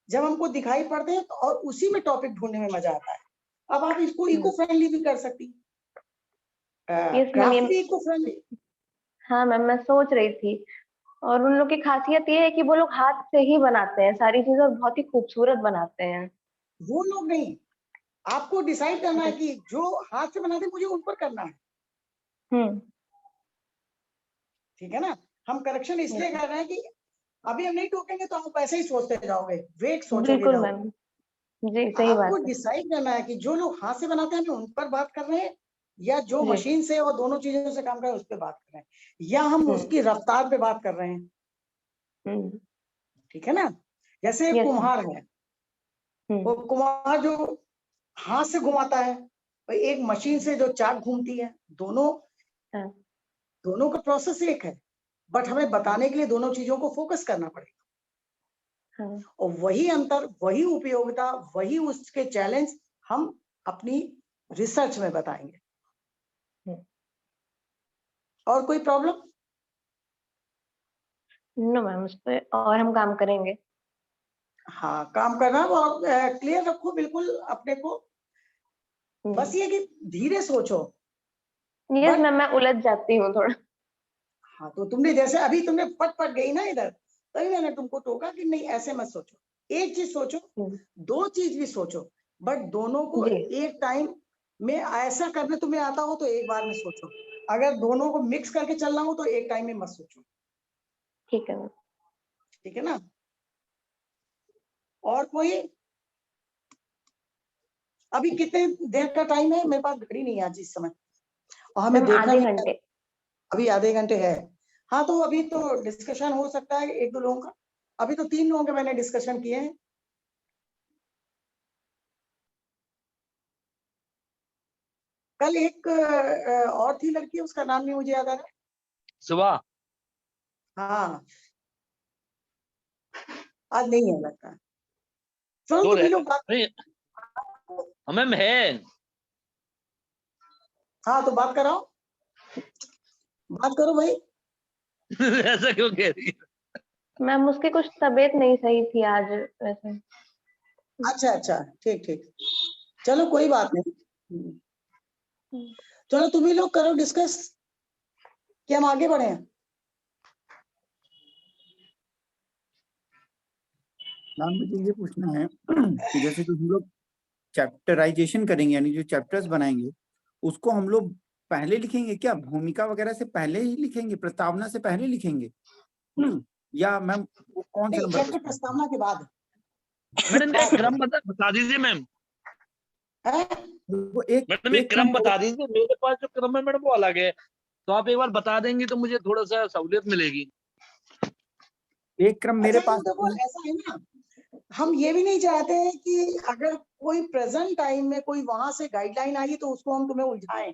[SPEAKER 1] जब हमको दिखाई पड़ते हैं तो और उसी में टॉपिक ढूंढने में मजा आता है। अब आप इसको इको फ्रेंडली भी कर सकती है, क्राफ्ट भी इको फ्रेंडली।
[SPEAKER 5] हाँ मैम, मैं सोच रही थी, और उन लोग की खासियत ये है कि वो लोग हाथ से ही बनाते हैं सारी चीजें और बहुत ही खूबसूरत बनाते हैं।
[SPEAKER 1] वो लोग नहीं, आपको डिसाइड करना है कि जो हाथ से बनाते मुझे उन पर करना है। ठीक है ना? हम करेक्शन इसलिए कर रहे हैं कि अभी हम नहीं टोकेंगे तो आप ऐसे ही सोचते जाओगे, वेट सोचोगे।
[SPEAKER 5] बिल्कुल मैम जी, सही बात
[SPEAKER 1] आपको
[SPEAKER 5] है।
[SPEAKER 1] डिसाइड करना है कि जो लोग हाथ से बनाते हैं हम उन पर बात कर रहे हैं या जो
[SPEAKER 5] जी।
[SPEAKER 1] मशीन से और दोनों चीजों से काम कर रहे हैं उस पर बात कर रहे हैं, या हम उसकी रफ्तार पे बात कर रहे हैं, ठीक है ना। जैसे
[SPEAKER 5] Yes, sir.
[SPEAKER 1] कुम्हार है, वो कुम्हार जो हाथ से घुमाता है, और एक मशीन से जो चाक घूमती है, दोनों
[SPEAKER 5] हाँ.
[SPEAKER 1] दोनों का प्रोसेस एक है, बट हमें बताने के लिए दोनों चीजों को फोकस करना पड़ेगा।
[SPEAKER 5] हाँ.
[SPEAKER 1] और वही अंतर, वही उपयोगिता, वही उसके चैलेंज हम अपनी रिसर्च में बताएंगे। और कोई प्रॉब्लम?
[SPEAKER 5] नो मैम, उस पर और हम काम करेंगे।
[SPEAKER 1] हाँ, काम करना और क्लियर रखो बिल्कुल अपने को। बस ये कि धीरे सोचो।
[SPEAKER 5] यस
[SPEAKER 1] But-
[SPEAKER 5] मैम, मैं उलझ जाती हूँ थोड़ा।
[SPEAKER 1] हाँ, तो तुमने जैसे अभी तुमने पट गई ना इधर, तभी मैंने तुमको टोका कि नहीं ऐसे मत सोचो, एक चीज सोचो, दो चीज भी सोचो, बट दोनों को
[SPEAKER 5] जी।
[SPEAKER 1] एक टाइम में ऐसा करने तुम्हें आता हो तो एक बार में सोचो, अगर दोनों को मिक्स करके चलना हो तो एक टाइम में मत सोचो।
[SPEAKER 5] ठीक है मैम।
[SPEAKER 1] ठीक है ना। और कोई? अभी कितने देर का टाइम है? मेरे पास घड़ी नहीं है आज इस समय, और हमें
[SPEAKER 5] मैम
[SPEAKER 1] देखना
[SPEAKER 5] आधे
[SPEAKER 1] भी है।
[SPEAKER 5] घंटे।
[SPEAKER 1] अभी आधे घंटे है। हाँ, तो अभी तो डिस्कशन हो सकता है एक दो लोगों का। अभी तो 3 लोगों के मैंने डिस्कशन किए हैं। कल एक और थी लड़की, उसका नाम नहीं मुझे याद आ रहा।
[SPEAKER 3] सुबह
[SPEAKER 1] हाँ, आज नहीं है लगता। चलो
[SPEAKER 3] तो
[SPEAKER 1] तुम लोग बात।
[SPEAKER 3] नहीं, मैम है।
[SPEAKER 1] हाँ, तो बात कराओ, बात करो भाई।
[SPEAKER 3] ऐसा क्यों कह रही है?
[SPEAKER 5] मैम उसकी कुछ तबीयत नहीं सही थी आज वैसे।
[SPEAKER 1] अच्छा अच्छा, ठीक ठीक, चलो कोई बात नहीं। चलो तुम ही लोग करो डिस्कस कि हम आगे बढ़े।
[SPEAKER 2] मैम मुझे ये पूछना है कि जैसे कि हम लोग चैप्टराइजेशन करेंगे, यानी जो चैप्टर्स बनाएंगे उसको हम लोग पहले लिखेंगे क्या, भूमिका वगैरह से पहले ही लिखेंगे, प्रस्तावना से पहले लिखेंगे, या मैम वो कौन सा
[SPEAKER 1] नहीं,
[SPEAKER 2] नंबर
[SPEAKER 1] चैप्टर प्रस्तावना के बाद
[SPEAKER 3] मैडम एक क्रम बता दीजिए मैम।
[SPEAKER 1] है।
[SPEAKER 2] वो एक
[SPEAKER 3] मैडम एक क्रम बता दीजिए, मेरे पास जो क्रम है मैडम वो अलग है, तो आप एक बार बता देंगी तो मुझे थोड़ा सा सहूलियत मिलेगी।
[SPEAKER 2] एक क्रम मेरे
[SPEAKER 1] अच्छा,
[SPEAKER 2] पास
[SPEAKER 1] तो देखो ऐसा है ना, हम ये भी नहीं चाहते हैं कि अगर कोई प्रेजेंट टाइम में कोई वहां से गाइडलाइन आई तो उसको हम तुम्हें उलझाएं।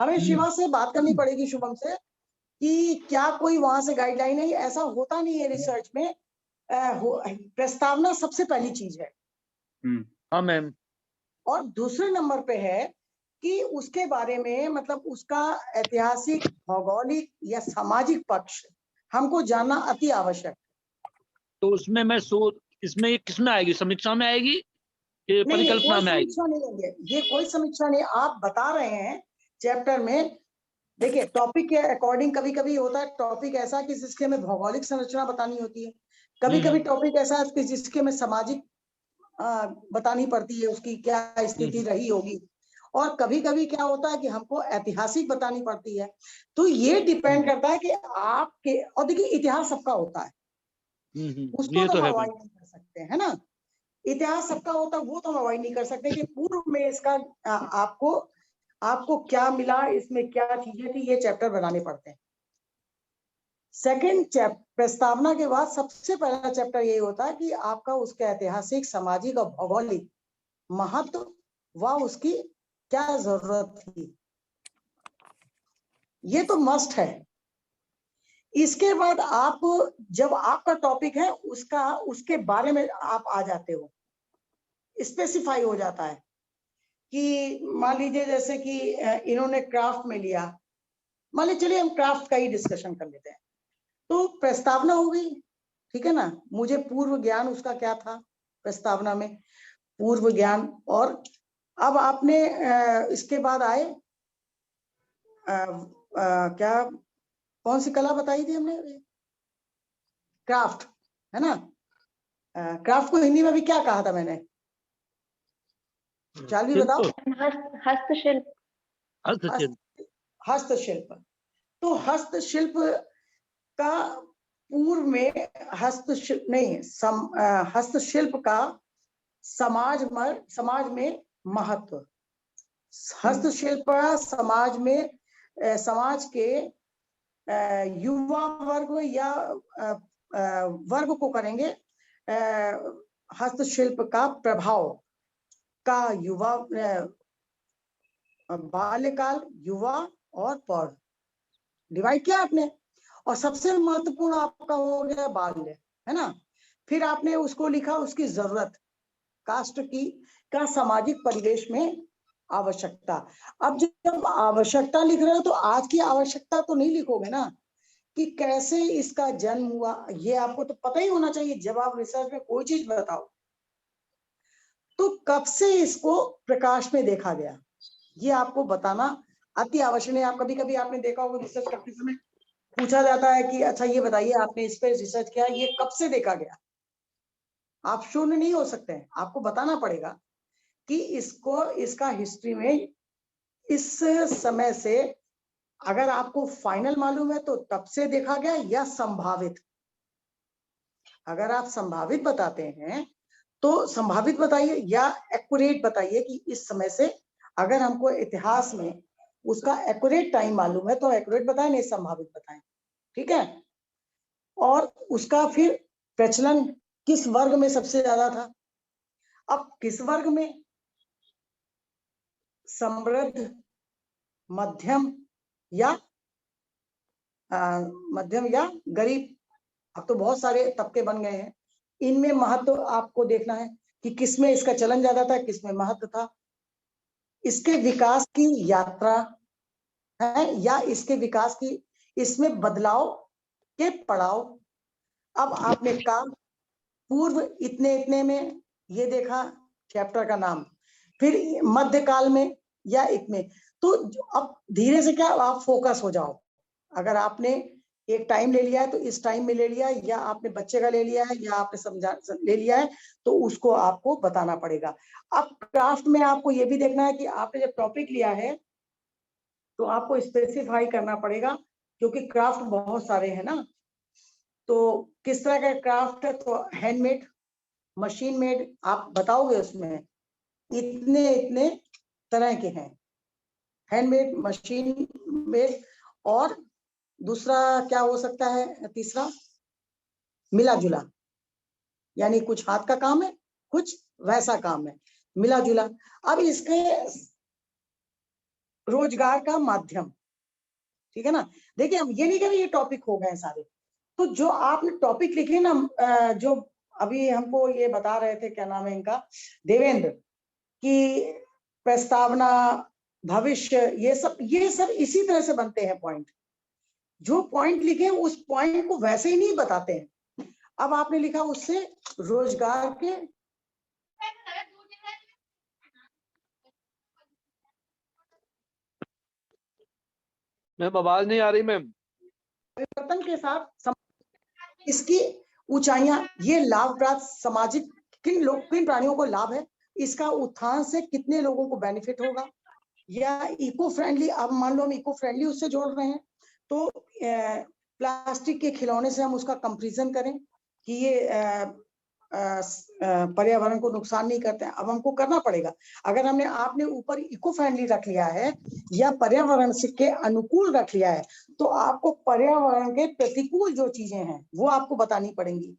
[SPEAKER 1] हमें शिवा से बात करनी पड़ेगी, शुभम से, कि क्या कोई वहां से गाइडलाइन है। ऐसा होता नहीं है रिसर्च में। प्रस्तावना सबसे पहली चीज है।
[SPEAKER 3] हाँ मैम।
[SPEAKER 1] और दूसरे नंबर पे है कि उसके बारे में, मतलब उसका ऐतिहासिक, भौगोलिक या सामाजिक पक्ष हमको जानना अति आवश्यक।
[SPEAKER 3] तो उसमें मैं इसमें ये किसमें आएगी, समीक्षा में आएगी, ये
[SPEAKER 1] नहीं,
[SPEAKER 3] परिकल्पना
[SPEAKER 1] कोई
[SPEAKER 3] में आएगी?
[SPEAKER 1] समीक्षा नहीं है, ये कोई समीक्षा नहीं। आप बता रहे हैं चैप्टर में। देखिए, टॉपिक के अकॉर्डिंग कभी कभी होता है टॉपिक ऐसा कि जिसके में भौगोलिक संरचना बतानी होती है, कभी कभी टॉपिक ऐसा है कि जिसके में सामाजिक बतानी पड़ती है, उसकी क्या स्थिति रही होगी, और कभी कभी क्या होता है कि हमको ऐतिहासिक बतानी पड़ती है। तो ये डिपेंड करता है कि आपके, और देखिए इतिहास सबका होता है, उसको
[SPEAKER 3] ये
[SPEAKER 1] तो
[SPEAKER 3] तो
[SPEAKER 1] हम
[SPEAKER 3] है
[SPEAKER 1] अवॉइड नहीं कर सकते, है ना। इतिहास सबका होता है, वो तो हम अवॉइड नहीं कर सकते कि पूर्व में इसका आपको क्या मिला, इसमें क्या चीजें थी, ये चैप्टर बनाने पड़ते हैं। सेकंड प्रस्तावना के बाद सबसे पहला चैप्टर ये होता है कि आपका उसके ऐतिहासिक, सामाजिक और भौगोलिक महत्व व उसकी क्या जरूरत थी, ये तो मस्ट है। इसके बाद आप, जब आपका टॉपिक है उसके बारे में आप आ जाते हो, स्पेसिफाई हो जाता है कि मान लीजिए जैसे कि इन्होंने क्राफ्ट में लिया, मान लीजिए, चलिए हम क्राफ्ट का ही डिस्कशन कर लेते हैं। तो प्रस्तावना हो गई, ठीक है ना। मुझे पूर्व ज्ञान उसका क्या था, प्रस्तावना में पूर्व ज्ञान। और अब आपने इसके बाद आए क्या, कौन सी कला बताई थी हमने, क्राफ्ट, है ना। क्राफ्ट को हिंदी में भी क्या कहा था मैंने, चालवी बताओ।
[SPEAKER 5] हस्तशिल्प।
[SPEAKER 1] हस्तशिल्प। तो हस्तशिल्प का पूर्व में हस्तशिल्प नहीं, हस्तशिल्प का समाज में महत्व, हस्तशिल्प समाज में समाज के युवा वर्ग या वर्ग को करेंगे हस्तशिल्प का प्रभाव का युवा बाल्यकाल, युवा और प्रौढ़ डिवाइड किया आपने। और सबसे महत्वपूर्ण आपका हो गया बाल्य, है ना। फिर आपने उसको लिखा उसकी जरूरत, कास्ट की का सामाजिक परिवेश में आवश्यकता। अब जब आवश्यकता लिख रहे हो तो आज की आवश्यकता तो नहीं लिखोगे ना, कि कैसे इसका जन्म हुआ, ये आपको तो पता ही होना चाहिए। जब आप रिसर्च में कोई चीज बताओ तो कब से इसको प्रकाश में देखा गया, ये आपको बताना अति आवश्यक है। आप कभी कभी आपने देखा होगा रिसर्च करते समय पूछा जाता है कि अच्छा ये बताइए आपने इस पे रिसर्च किया, ये कब से देखा गया। आप शून्य नहीं हो सकते हैं, आपको बताना पड़ेगा कि इसको इसका हिस्ट्री में इस समय से, अगर आपको फाइनल मालूम है तो तब से देखा गया या संभावित। अगर आप संभावित बताते हैं तो संभावित बताइए या एक्यूरेट बताइए कि इस समय से, अगर हमको इतिहास में उसका एक्यूरेट टाइम मालूम है तो एक्यूरेट बताएं, नहीं संभावित बताएं, ठीक है। और उसका फिर प्रचलन किस वर्ग में सबसे ज्यादा था। अब किस वर्ग में, समृद्ध, मध्यम या गरीब। अब तो बहुत सारे तबके बन गए हैं, इनमें महत्व आपको देखना है कि किसमें इसका चलन ज्यादा था, किसमें महत्व था। इसके विकास की यात्रा है या इसके विकास की, इसमें बदलाव के पड़ाव। अब आपने कहा पूर्व इतने इतने में ये देखा चैप्टर का नाम, फिर मध्यकाल में या इतने। तो अब धीरे से क्या आप फोकस हो जाओ। अगर आपने एक टाइम ले लिया है तो इस टाइम में ले लिया है, या आपने बच्चे का ले लिया है, या आपने समझा ले लिया है, तो उसको आपको बताना पड़ेगा। अब क्राफ्ट में आपको ये भी देखना है कि आपने जब टॉपिक लिया है तो आपको स्पेसिफाई करना पड़ेगा, क्योंकि क्राफ्ट बहुत सारे हैं ना। तो किस तरह का क्राफ्ट है, तो हैंडमेड, मशीन मेड, आप बताओगे उसमें इतने इतने तरह के हैं, हैंडमेड, मशीन मेड। और दूसरा क्या हो सकता है, तीसरा मिला जुला, यानी कुछ हाथ का काम है, कुछ वैसा काम है, मिला जुला। अब इसके रोजगार का माध्यम, ठीक है ना। देखिए हम ये नहीं कह रहे ये टॉपिक हो गए सारे, तो जो आपने टॉपिक लिखे ना, जो अभी हमको ये बता रहे थे, क्या नाम है इनका, देवेंद्र, कि प्रस्तावना, भविष्य, ये सब इसी तरह से बनते हैं पॉइंट। जो पॉइंट लिखे उस पॉइंट को वैसे ही नहीं बताते हैं। अब आपने लिखा उससे रोजगार के,
[SPEAKER 3] मैम आवाज नहीं आ रही मैम।
[SPEAKER 1] परिवर्तन के साथ इसकी ऊंचाइयां, ये लाभ प्राप्त सामाजिक किन प्राणियों को लाभ है, इसका उत्थान से कितने लोगों को बेनिफिट होगा, या इको फ्रेंडली। अब मान लो हम इको फ्रेंडली उससे जोड़ रहे हैं, तो प्लास्टिक के खिलौने से हम उसका कंपैरिजन करें कि ये पर्यावरण को नुकसान नहीं करते हैं। अब हमको करना पड़ेगा, अगर हमने आपने ऊपर इको फ्रेंडली रख लिया है या पर्यावरण के अनुकूल रख लिया है, तो आपको पर्यावरण के प्रतिकूल जो चीजें हैं वो आपको बतानी पड़ेंगी,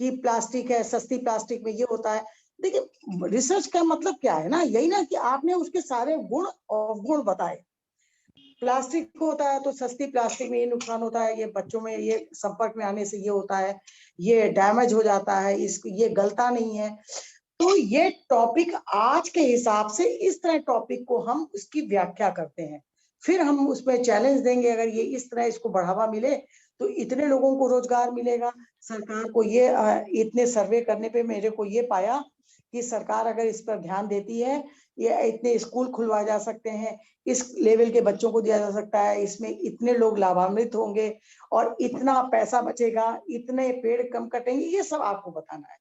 [SPEAKER 1] कि प्लास्टिक है, सस्ती प्लास्टिक में ये होता है। देखिए रिसर्च का मतलब क्या है ना, यही ना कि आपने उसके सारे गुण अवगुण बताए। प्लास्टिक होता है तो सस्ती प्लास्टिक में ये नुकसान होता है, ये बच्चों में ये संपर्क में आने से ये होता है, ये डैमेज हो जाता है, ये गलता नहीं है। तो ये टॉपिक आज के हिसाब से इस तरह टॉपिक को हम उसकी व्याख्या करते हैं, फिर हम उसमें चैलेंज देंगे। अगर ये इस तरह इसको बढ़ावा मिले तो इतने लोगों को रोजगार मिलेगा। सरकार को ये इतने सर्वे करने पे मेरे को ये पाया कि सरकार अगर इस पर ध्यान देती है, ये इतने स्कूल खुलवाए जा सकते हैं, इस लेवल के बच्चों को दिया जा सकता है, इसमें इतने लोग लाभान्वित होंगे और इतना पैसा बचेगा, इतने पेड़ कम कटेंगे, ये सब आपको बताना है।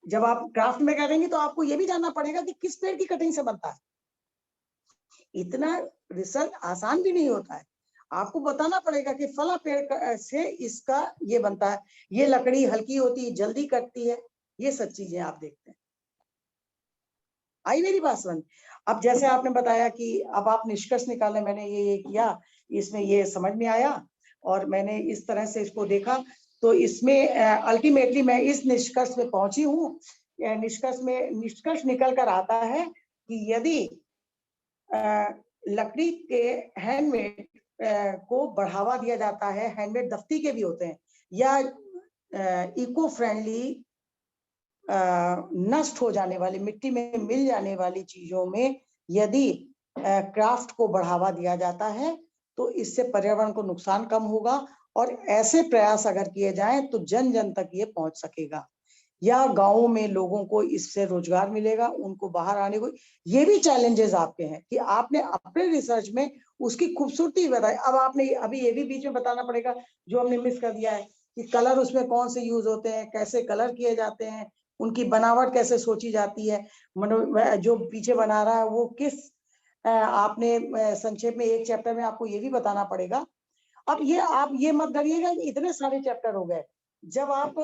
[SPEAKER 1] जब आप क्राफ्ट में करेंगे तो आपको ये भी जानना पड़ेगा कि किस पेड़ की कटिंग से बनता है। इतना रिसर्च आसान भी नहीं होता है, आपको बताना पड़ेगा कि फला पेड़ से इसका ये बनता है, ये लकड़ी हल्की होती है, जल्दी कटती है, ये सब चीजें आप देखते हैं। आई मेरी बात समझ? अब जैसे आपने बताया कि अब आप निष्कर्ष निकालने, मैंने ये किया, इसमें ये समझ में आया और मैंने इस तरह से इसको देखा, तो इसमें अल्टीमेटली मैं इस निष्कर्ष में पहुंची हूँ। निष्कर्ष निकल कर आता है कि यदि लकड़ी के हैंडमेड को बढ़ावा दिया जाता है, हैंडमेड दफ्ती के भी होते हैं, या इको फ्रेंडली नष्ट हो जाने वाली, मिट्टी में मिल जाने वाली चीजों में यदि क्राफ्ट को बढ़ावा दिया जाता है तो इससे पर्यावरण को नुकसान कम होगा, और ऐसे प्रयास अगर किए जाएं तो जन जन तक ये पहुंच सकेगा, या गांवों में लोगों को इससे रोजगार मिलेगा, उनको बाहर आने को। ये भी चैलेंजेस आपके हैं कि आपने अपने रिसर्च में उसकी खूबसूरती बताई। अब आपने अभी ये भी बीच में बताना पड़ेगा जो हमने मिस कर दिया है कि कलर उसमें कौन से यूज होते हैं, कैसे कलर किए जाते हैं, उनकी बनावट कैसे सोची जाती है, जो पीछे बना रहा है वो किस, आपने संक्षेप में एक चैप्टर में आपको ये भी बताना पड़ेगा। अब ये आप ये मत डरिएगा कि इतने सारे चैप्टर हो गए। जब आप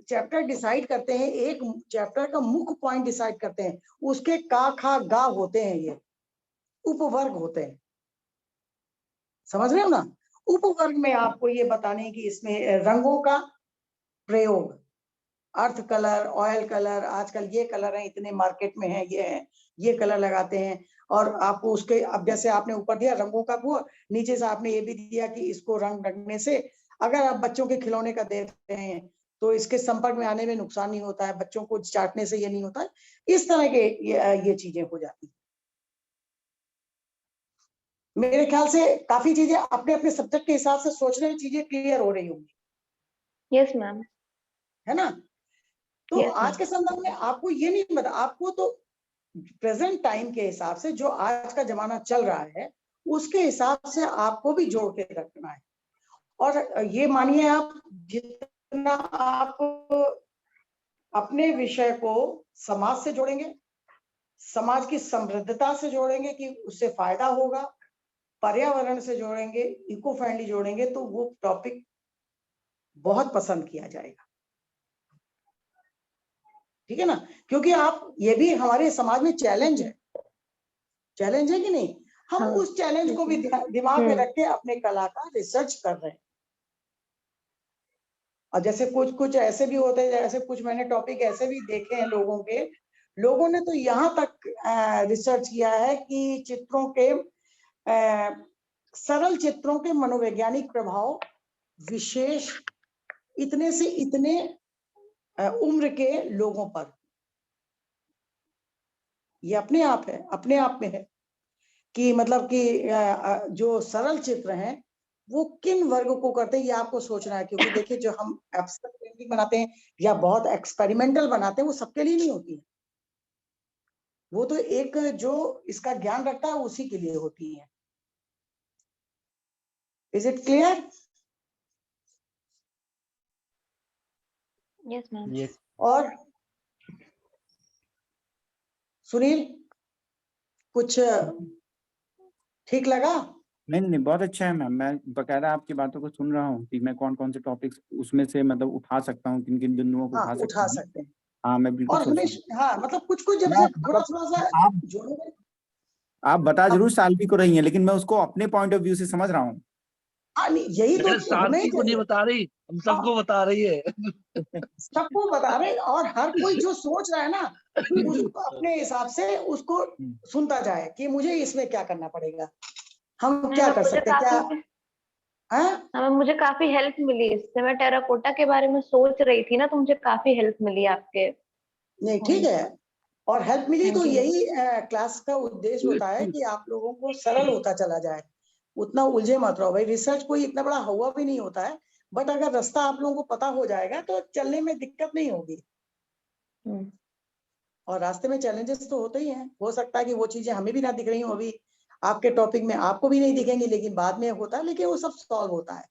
[SPEAKER 1] चैप्टर डिसाइड करते हैं, एक चैप्टर का मुख्य पॉइंट डिसाइड करते हैं, उसके का खा गा होते हैं, ये उपवर्ग होते हैं, समझ रहे हो ना? उपवर्ग में आपको ये बताने की इसमें रंगों का प्रयोग, अर्थ कलर, ऑयल कलर, आजकल ये कलर है, इतने मार्केट में है, ये कलर लगाते हैं, और आपको उसके, अब जैसे आपने ऊपर दिया रंगों का वो, नीचे से आपने ये भी दिया कि इसको रंग लगने से, अगर आप बच्चों के खिलौने का देख रहे हैं तो इसके संपर्क में आने में नुकसान नहीं होता है, बच्चों को चाटने से ये नहीं होता है, इस तरह के ये चीजें हो जाती है। मेरे ख्याल से काफी चीजें अपने अपने सब्जेक्ट के हिसाब से सोचने में चीजें क्लियर हो रही होंगी।
[SPEAKER 5] Yes ma'am.
[SPEAKER 1] है ना? तो
[SPEAKER 5] Yes,
[SPEAKER 1] आज के संदर्भ में आपको ये नहीं पता, आपको तो प्रेजेंट टाइम के हिसाब से जो आज का जमाना चल रहा है उसके हिसाब से आपको भी जोड़ के रखना है। और ये मानिए, आप जितना आप अपने विषय को समाज से जोड़ेंगे, समाज की समृद्धता से जोड़ेंगे कि उससे फायदा होगा, पर्यावरण से जोड़ेंगे, इको फ्रेंडली जोड़ेंगे, तो वो टॉपिक बहुत पसंद किया जाएगा। ठीक है ना? क्योंकि आप, ये भी हमारे समाज में चैलेंज है कि नहीं? हम
[SPEAKER 5] हाँ,
[SPEAKER 1] उस चैलेंज को भी दिमाग में रख के अपने कला का रिसर्च कर रहे हैं। और जैसे कुछ ऐसे भी होते हैं, जैसे कुछ मैंने टॉपिक ऐसे भी देखे हैं लोगों ने तो यहाँ तक रिसर्च किया है कि चित्रों के, सरल चित्रों के मनोवैज्ञानिक प्रभाव विशेष इतने से इतने उम्र के लोगों पर। ये अपने आप में है कि मतलब कि जो सरल चित्र हैं वो किन वर्ग को करते हैं, ये आपको सोचना है। क्योंकि देखिए, जो हम एब्स्ट्रैक्ट पेंटिंग बनाते हैं या बहुत एक्सपेरिमेंटल बनाते हैं, वो सबके लिए नहीं होती है। वो तो एक जो इसका ज्ञान रखता है उसी के लिए होती है। Is it clear?
[SPEAKER 5] Yes ma'am.
[SPEAKER 4] Yes.
[SPEAKER 1] और सुनील, कुछ ठीक लगा?
[SPEAKER 2] नहीं, बहुत अच्छा है मैम। मैं बकायदा आपकी बातों को सुन रहा हूँ कि मैं कौन कौन से टॉपिक्स उसमें से मतलब उठा सकता हूँ, किन किन बिंदुओं को
[SPEAKER 1] हाँ, उठा सकते हैं।
[SPEAKER 2] हाँ, मैं बिल्कुल
[SPEAKER 1] और हमें, हाँ, मतलब कुछ जब से थोड़ा सा जोड़ेंगे।
[SPEAKER 2] आप बता जरूर सालवी को रही हैं, लेकिन मैं उसको अपने पॉइंट ऑफ व्यू से समझ रहा हूँ।
[SPEAKER 1] यही तो होना ही
[SPEAKER 3] को नहीं बता रही, हम सबको बता रही है।
[SPEAKER 1] सबको बता रहे, और हर कोई जो सोच रहा है ना उसको अपने हिसाब से उसको सुनता जाए कि मुझे इसमें क्या करना पड़ेगा, हम क्या कर सकते हैं, क्या
[SPEAKER 5] हाँ, मुझे काफी हेल्प मिली इससे। मैं टेराकोटा के बारे में सोच रही थी ना, तो मुझे काफी हेल्प मिली आपके।
[SPEAKER 1] नहीं, ठीक है। और हेल्प मिली तो यही क्लास का उद्देश्य होता है कि आप लोगों को सरल होता चला जाए, उतना उलझे मत रहो भाई। रिसर्च कोई इतना बड़ा हुआ भी नहीं होता है, बट अगर रास्ता आप लोगों को पता हो जाएगा तो चलने में दिक्कत नहीं होगी। और रास्ते में चैलेंजेस तो होते ही हैं, हो सकता है कि वो चीजें हमें भी ना दिख रही हो, अभी आपके टॉपिक में आपको भी नहीं दिखेंगी, लेकिन बाद में होता है, लेकिन वो सब सॉल्व होता है,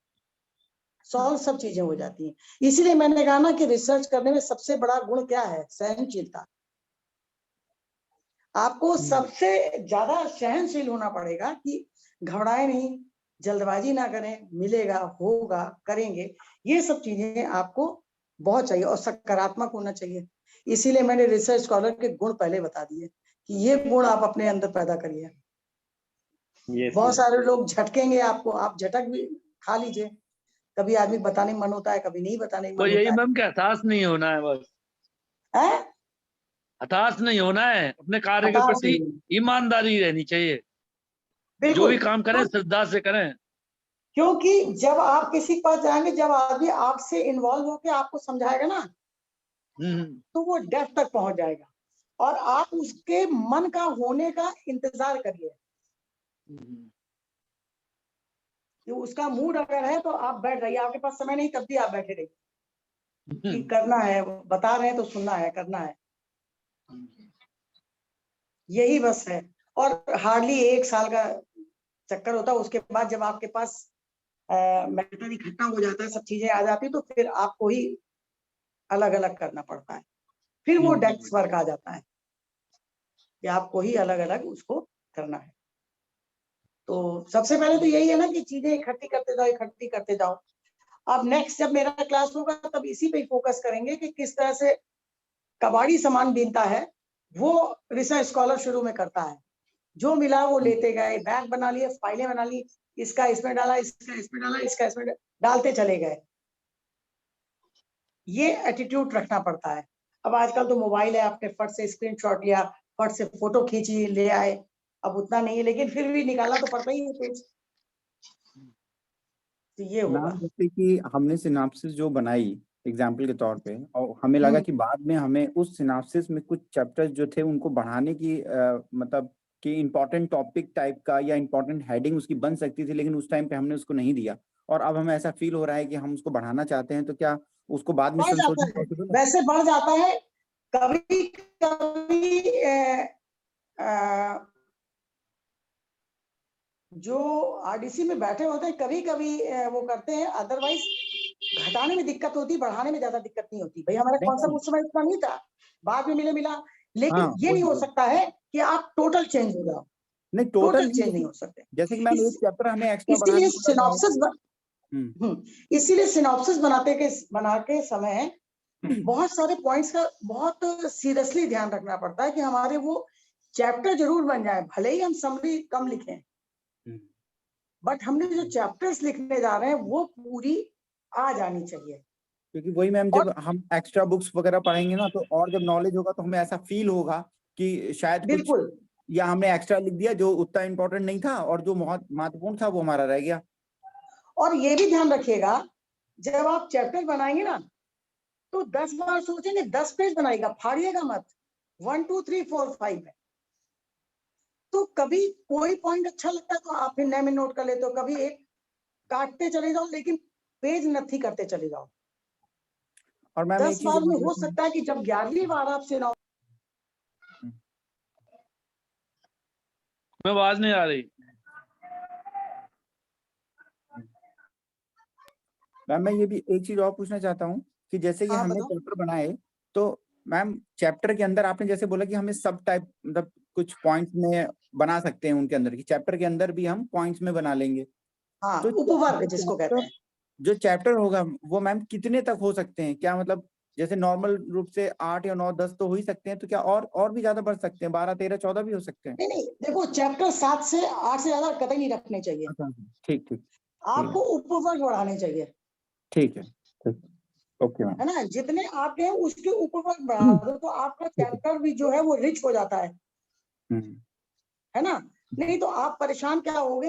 [SPEAKER 1] सॉल्व सब चीजें हो जाती हैं। इसीलिए मैंने कहा ना कि रिसर्च करने में सबसे बड़ा गुण क्या है? सहनशीलता। आपको सबसे ज्यादा सहनशील होना पड़ेगा कि घबराए नहीं, जल्दबाजी ना करें, मिलेगा, होगा, करेंगे, ये सब चीजें आपको बहुत चाहिए, और सकारात्मक होना चाहिए। इसीलिए मैंने रिसर्च स्कॉलर के गुण पहले बता दिए कि ये गुण आप अपने अंदर पैदा करिए।
[SPEAKER 4] Yes,
[SPEAKER 1] बहुत
[SPEAKER 4] ma'am.
[SPEAKER 1] सारे लोग झटकेंगे आपको, आप झटक भी खा लीजिए। कभी आदमी बताने मन होता है, कभी नहीं बताने
[SPEAKER 3] तो
[SPEAKER 1] मन
[SPEAKER 3] यही
[SPEAKER 1] होता
[SPEAKER 3] मैम क्या हताश नहीं होना है, बस
[SPEAKER 1] है।
[SPEAKER 3] हताश नहीं होना है, अपने कार्य के
[SPEAKER 1] हताश
[SPEAKER 3] प्रति
[SPEAKER 1] नहीं,
[SPEAKER 3] ईमानदारी रहनी चाहिए, जो
[SPEAKER 1] बिल्कुल।
[SPEAKER 3] भी काम करें
[SPEAKER 1] तो
[SPEAKER 3] श्रद्धा से करें।
[SPEAKER 1] क्योंकि जब आप किसी के पास जाएंगे, जब आदमी आपसे इन्वॉल्व होकर आपको समझाएगा ना, तो वो डेप्थ तक पहुंच जाएगा, और आप उसके मन का होने का इंतजार करिए कि उसका मूड अगर है तो आप बैठ जाइए। आपके पास समय नहीं तब भी आप बैठे रहिए कि करना है, बता रहे हैं तो सुनना है, करना है, यही बस है। और हार्डली 1 साल का चक्कर होता है। उसके बाद जब आपके पास मैटर इकट्ठा हो जाता है, सब चीजें आ जाती, तो फिर आपको ही अलग अलग करना पड़ता है। फिर वो डेस्क वर्क आ जाता है कि आपको ही अलग अलग उसको करना है। तो सबसे पहले तो यही है ना कि चीजें इकट्ठी करते जाओ, इकट्ठी करते जाओ। अब नेक्स्ट जब मेरा क्लास होगा तब इसी पे फोकस करेंगे कि किस तरह से कबाड़ी सामान बीनता है, वो रिसर्च स्कॉलर शुरू में करता है। जो मिला वो लेते गए, बैग बना लिए, फाइलें बना ली, इसका इसमें डाला, इसका इसमें डाला, इसका इसमें डालते चले गए। ये एटीट्यूड रखना पड़ता है। अब आजकल तो मोबाइल है, आपने फट से स्क्रीनशॉट लिया, फट से फोटो खींची, ले आए। अब उतना नहीं है, लेकिन फिर भी निकालना तो पड़ता ही है पेज। तो ये होगा।
[SPEAKER 2] मैम जैसे कि हमने सिनाप्सिस जो बनाई एग्जाम्पल के तौर पे, और हमें लगा कि बाद में हमें उस सिनाप्सिस में कुछ चैप्टर्स जो थे उनको बढ़ाने की मतलब कि इम्पोर्टेंट टॉपिक टाइप का या इम्पोर्टेंट हेडिंग उसकी बन सकती थी, लेकिन उस टाइम पे हमने उसको नहीं दिया, और अब हमें ऐसा फील हो रहा है कि हम उसको बढ़ाना चाहते हैं, तो क्या उसको बाद में
[SPEAKER 1] बढ़ जाता
[SPEAKER 2] संशोधन
[SPEAKER 1] है,
[SPEAKER 2] पॉसिबल है?
[SPEAKER 1] वैसे बढ़ जाता है। कभी कभी जो आरडीसी में बैठे होते हैं कभी कभी वो करते हैं, अदरवाइज घटाने में दिक्कत होती, बढ़ाने में ज्यादा दिक्कत नहीं होती। भाई हमारा कॉन्सेप्ट उस समय इतना नहीं था, बाद में मिला, लेकिन
[SPEAKER 2] हाँ,
[SPEAKER 1] ये नहीं हो सकता है कि आप टोटल चेंज हो जाओ।
[SPEAKER 2] नहीं टोटल
[SPEAKER 1] टोटल
[SPEAKER 2] नहीं,
[SPEAKER 1] चेंज नहीं हो सकते।
[SPEAKER 2] जैसे कि मैम एक चैप्टर हमें एक्स्ट्रा
[SPEAKER 1] इसीलिए
[SPEAKER 2] बढ़ाने को लग रहा है।
[SPEAKER 1] सिनॉप्सिस इसीलिए सिनॉप्सिस बना के समय बहुत सारे पॉइंट्स का बहुत सीरियसली ध्यान रखना पड़ता है कि हमारे वो चैप्टर जरूर बन जाए, भले ही हम समरी कम लिखें, बट हमने जो चैप्टर्स लिखने जा रहे हैं वो पूरी आ जानी चाहिए।
[SPEAKER 2] क्योंकि वही मैम, जब हम एक्स्ट्रा बुक्स वगैरह पढ़ेंगे ना, तो और जब नॉलेज होगा तो हमें ऐसा फील होगा कि शायद कुछ
[SPEAKER 1] बिल्कुल,
[SPEAKER 2] या हमने एक्स्ट्रा लिख दिया जो उतना इम्पोर्टेंट नहीं था, और जो बहुत महत्वपूर्ण था वो हमारा रह गया।
[SPEAKER 1] और ये भी ध्यान रखिएगा, जब आप चैप्टर बनाएंगे ना तो 10 बार सोचेंगे, 10 पेज बनाएगा, फाड़िएगा मत। 1 2 3 4 5 है, तो कभी कोई पॉइंट अच्छा लगता है तो आप फिर नए में नोट कर लेते हो, कभी एक काटते चले जाओ, लेकिन पेज नथी करते चले जाओ।
[SPEAKER 2] और मैम
[SPEAKER 1] 10
[SPEAKER 2] एक चीज
[SPEAKER 1] बार में हो सकता है कि जब 11वीं बार आप सुनाओ।
[SPEAKER 3] मैं आवाज नहीं आ रही
[SPEAKER 2] मैम, मैं ये भी एक चीज और पूछना चाहता हूँ कि जैसे कि
[SPEAKER 1] हाँ,
[SPEAKER 2] हमने
[SPEAKER 1] बताओ।
[SPEAKER 2] चैप्टर बनाए, तो मैम चैप्टर के अंदर आपने जैसे बोला कि हमें सब टाइप मतलब कुछ पॉइंट्स में बना सकते हैं, उनके अंदर की चैप्टर के अंदर भी हम पॉइंट्स में बना लेंगे।
[SPEAKER 1] हाँ,
[SPEAKER 2] तो
[SPEAKER 1] उपवर्ग जिसको कहते हैं।
[SPEAKER 2] जो चैप्टर होगा वो मैम कितने तक हो सकते हैं? क्या मतलब जैसे नॉर्मल रूप से 8 या 9 10 तो हो ही सकते हैं, तो क्या और भी ज्यादा बढ़ सकते हैं? 12 13 14 भी हो सकते हैं?
[SPEAKER 1] नहीं, देखो, चैप्टर 7 से 8 से ज्यादा कतई नहीं रखने चाहिए।
[SPEAKER 2] अच्छा, ठीक ठीक
[SPEAKER 1] आपको उपवर्ग बढ़ाने चाहिए,
[SPEAKER 2] ठीक है, ठीक, ओके मैम।
[SPEAKER 1] है ना। जितने आपके हैं उसके उपवर्ग बढ़ा दो तो आपका चैप्टर भी जो है वो रिच हो जाता है ना। नहीं तो आप परेशान क्या होगे,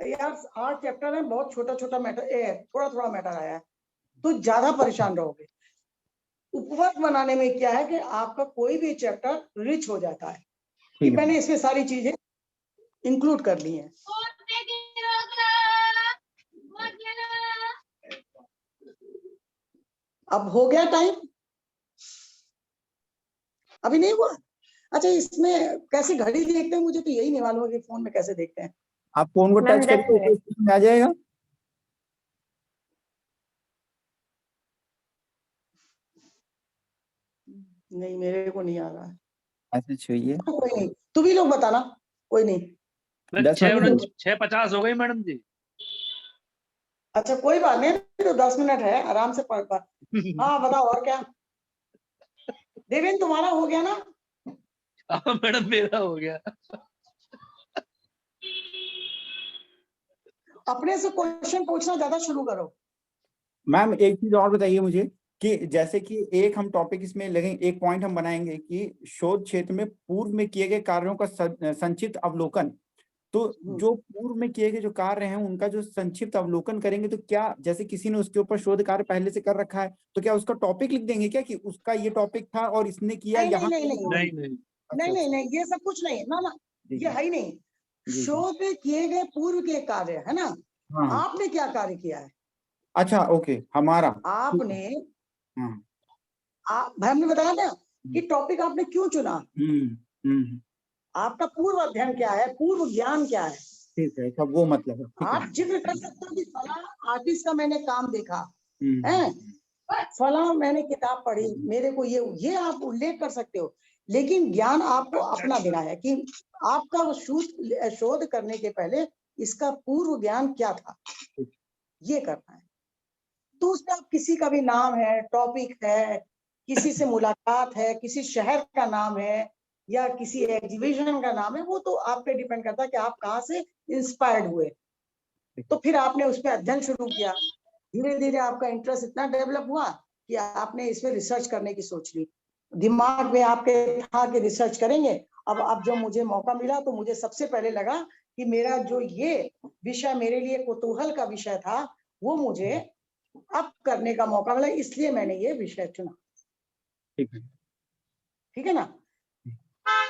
[SPEAKER 1] यार 8 चैप्टर है, बहुत छोटा छोटा मैटर, थोड़ा थोड़ा मैटर आया है, तो ज्यादा परेशान रहोगे। उपवर्ग बनाने में क्या है कि आपका कोई भी चैप्टर रिच हो जाता है कि मैंने इसमें सारी चीजें इंक्लूड कर ली हैं। अब हो गया टाइम, अभी नहीं हुआ? अच्छा, इसमें कैसे घड़ी देखते हैं? मुझे तो यही नहीं मालूम कि फोन में कैसे देखते हैं।
[SPEAKER 2] आप फोन को टच करके तो स्क्रीन में आ जाएगा।
[SPEAKER 1] नहीं, मेरे को नहीं आ रहा है।
[SPEAKER 2] ऐसे छुइए।
[SPEAKER 1] कोई नहीं, तुम ही लोग बताना, कोई नहीं।
[SPEAKER 2] 10 मिनट
[SPEAKER 3] 6:50 हो गई मैडम जी।
[SPEAKER 1] अच्छा, कोई बात नहीं, तो 10 मिनट है, आराम से पढ़ हाँ, बताओ और क्या। देवेंद्र, तुम्हारा हो गया ना?
[SPEAKER 3] मैडम मेरा हो गया।
[SPEAKER 1] अपने से क्वेश्चन पूछना ज्यादा शुरू करो।
[SPEAKER 2] मैम एक चीज और बताइए मुझे कि जैसे कि एक हम टॉपिक इसमें लगेंगे, एक पॉइंट हम बनाएंगे कि शोध क्षेत्र में पूर्व में किए गए कार्यों का संक्षिप्त अवलोकन। तो जो पूर्व में किए गए जो कार्य हैं उनका जो संक्षिप्त अवलोकन करेंगे, तो क्या जैसे किसी ने उसके ऊपर शोध कार्य पहले से कर रखा है तो क्या उसका टॉपिक लिख देंगे क्या कि उसका ये टॉपिक था और इसने किया
[SPEAKER 1] नहीं,
[SPEAKER 2] यहाँ?
[SPEAKER 1] नहीं, नहीं,
[SPEAKER 3] नहीं नहीं
[SPEAKER 1] नहीं, नहीं, नहीं, ये सब कुछ नहीं है ना, ये है ही नहीं। शोध में किए गए पूर्व के कार्य है ना,
[SPEAKER 2] हाँ
[SPEAKER 1] आपने क्या कार्य किया है?
[SPEAKER 2] अच्छा ओके, हमारा
[SPEAKER 1] आपने
[SPEAKER 2] हाँ
[SPEAKER 1] भाई हमने बताया ना कि टॉपिक आपने क्यों चुना, आपका पूर्व अध्ययन क्या है, पूर्व ज्ञान क्या है।
[SPEAKER 2] ठीक है, सब वो मतलब है, ठीक है।
[SPEAKER 1] आप जिक्र कर सकते हो कि फला आर्टिस्ट का मैंने काम देखा है, फला मैंने किताब पढ़ी, मेरे को ये आप उल्लेख कर सकते हो, लेकिन ज्ञान आपको अपना देना है कि आपका शोध करने के पहले इसका पूर्व ज्ञान क्या था, ये करना है। तो उसमें आप किसी का भी नाम है, टॉपिक है, किसी से मुलाकात है, किसी शहर का नाम है या किसी एग्जीबिशन का नाम है, वो तो आप पे डिपेंड करता है कि आप कहाँ से इंस्पायर्ड हुए। तो फिर आपने उस पर अध्ययन शुरू किया, धीरे धीरे आपका इंटरेस्ट इतना डेवलप हुआ कि आपने इसमें रिसर्च करने की सोच ली, दिमाग में आपके था कि रिसर्च करेंगे। अब जब मुझे मौका मिला तो मुझे सबसे पहले लगा कि मेरा जो ये विषय मेरे लिए कुतूहल का विषय था वो मुझे अब करने का मौका मिला, इसलिए मैंने ये विषय चुना। ठीक है ना।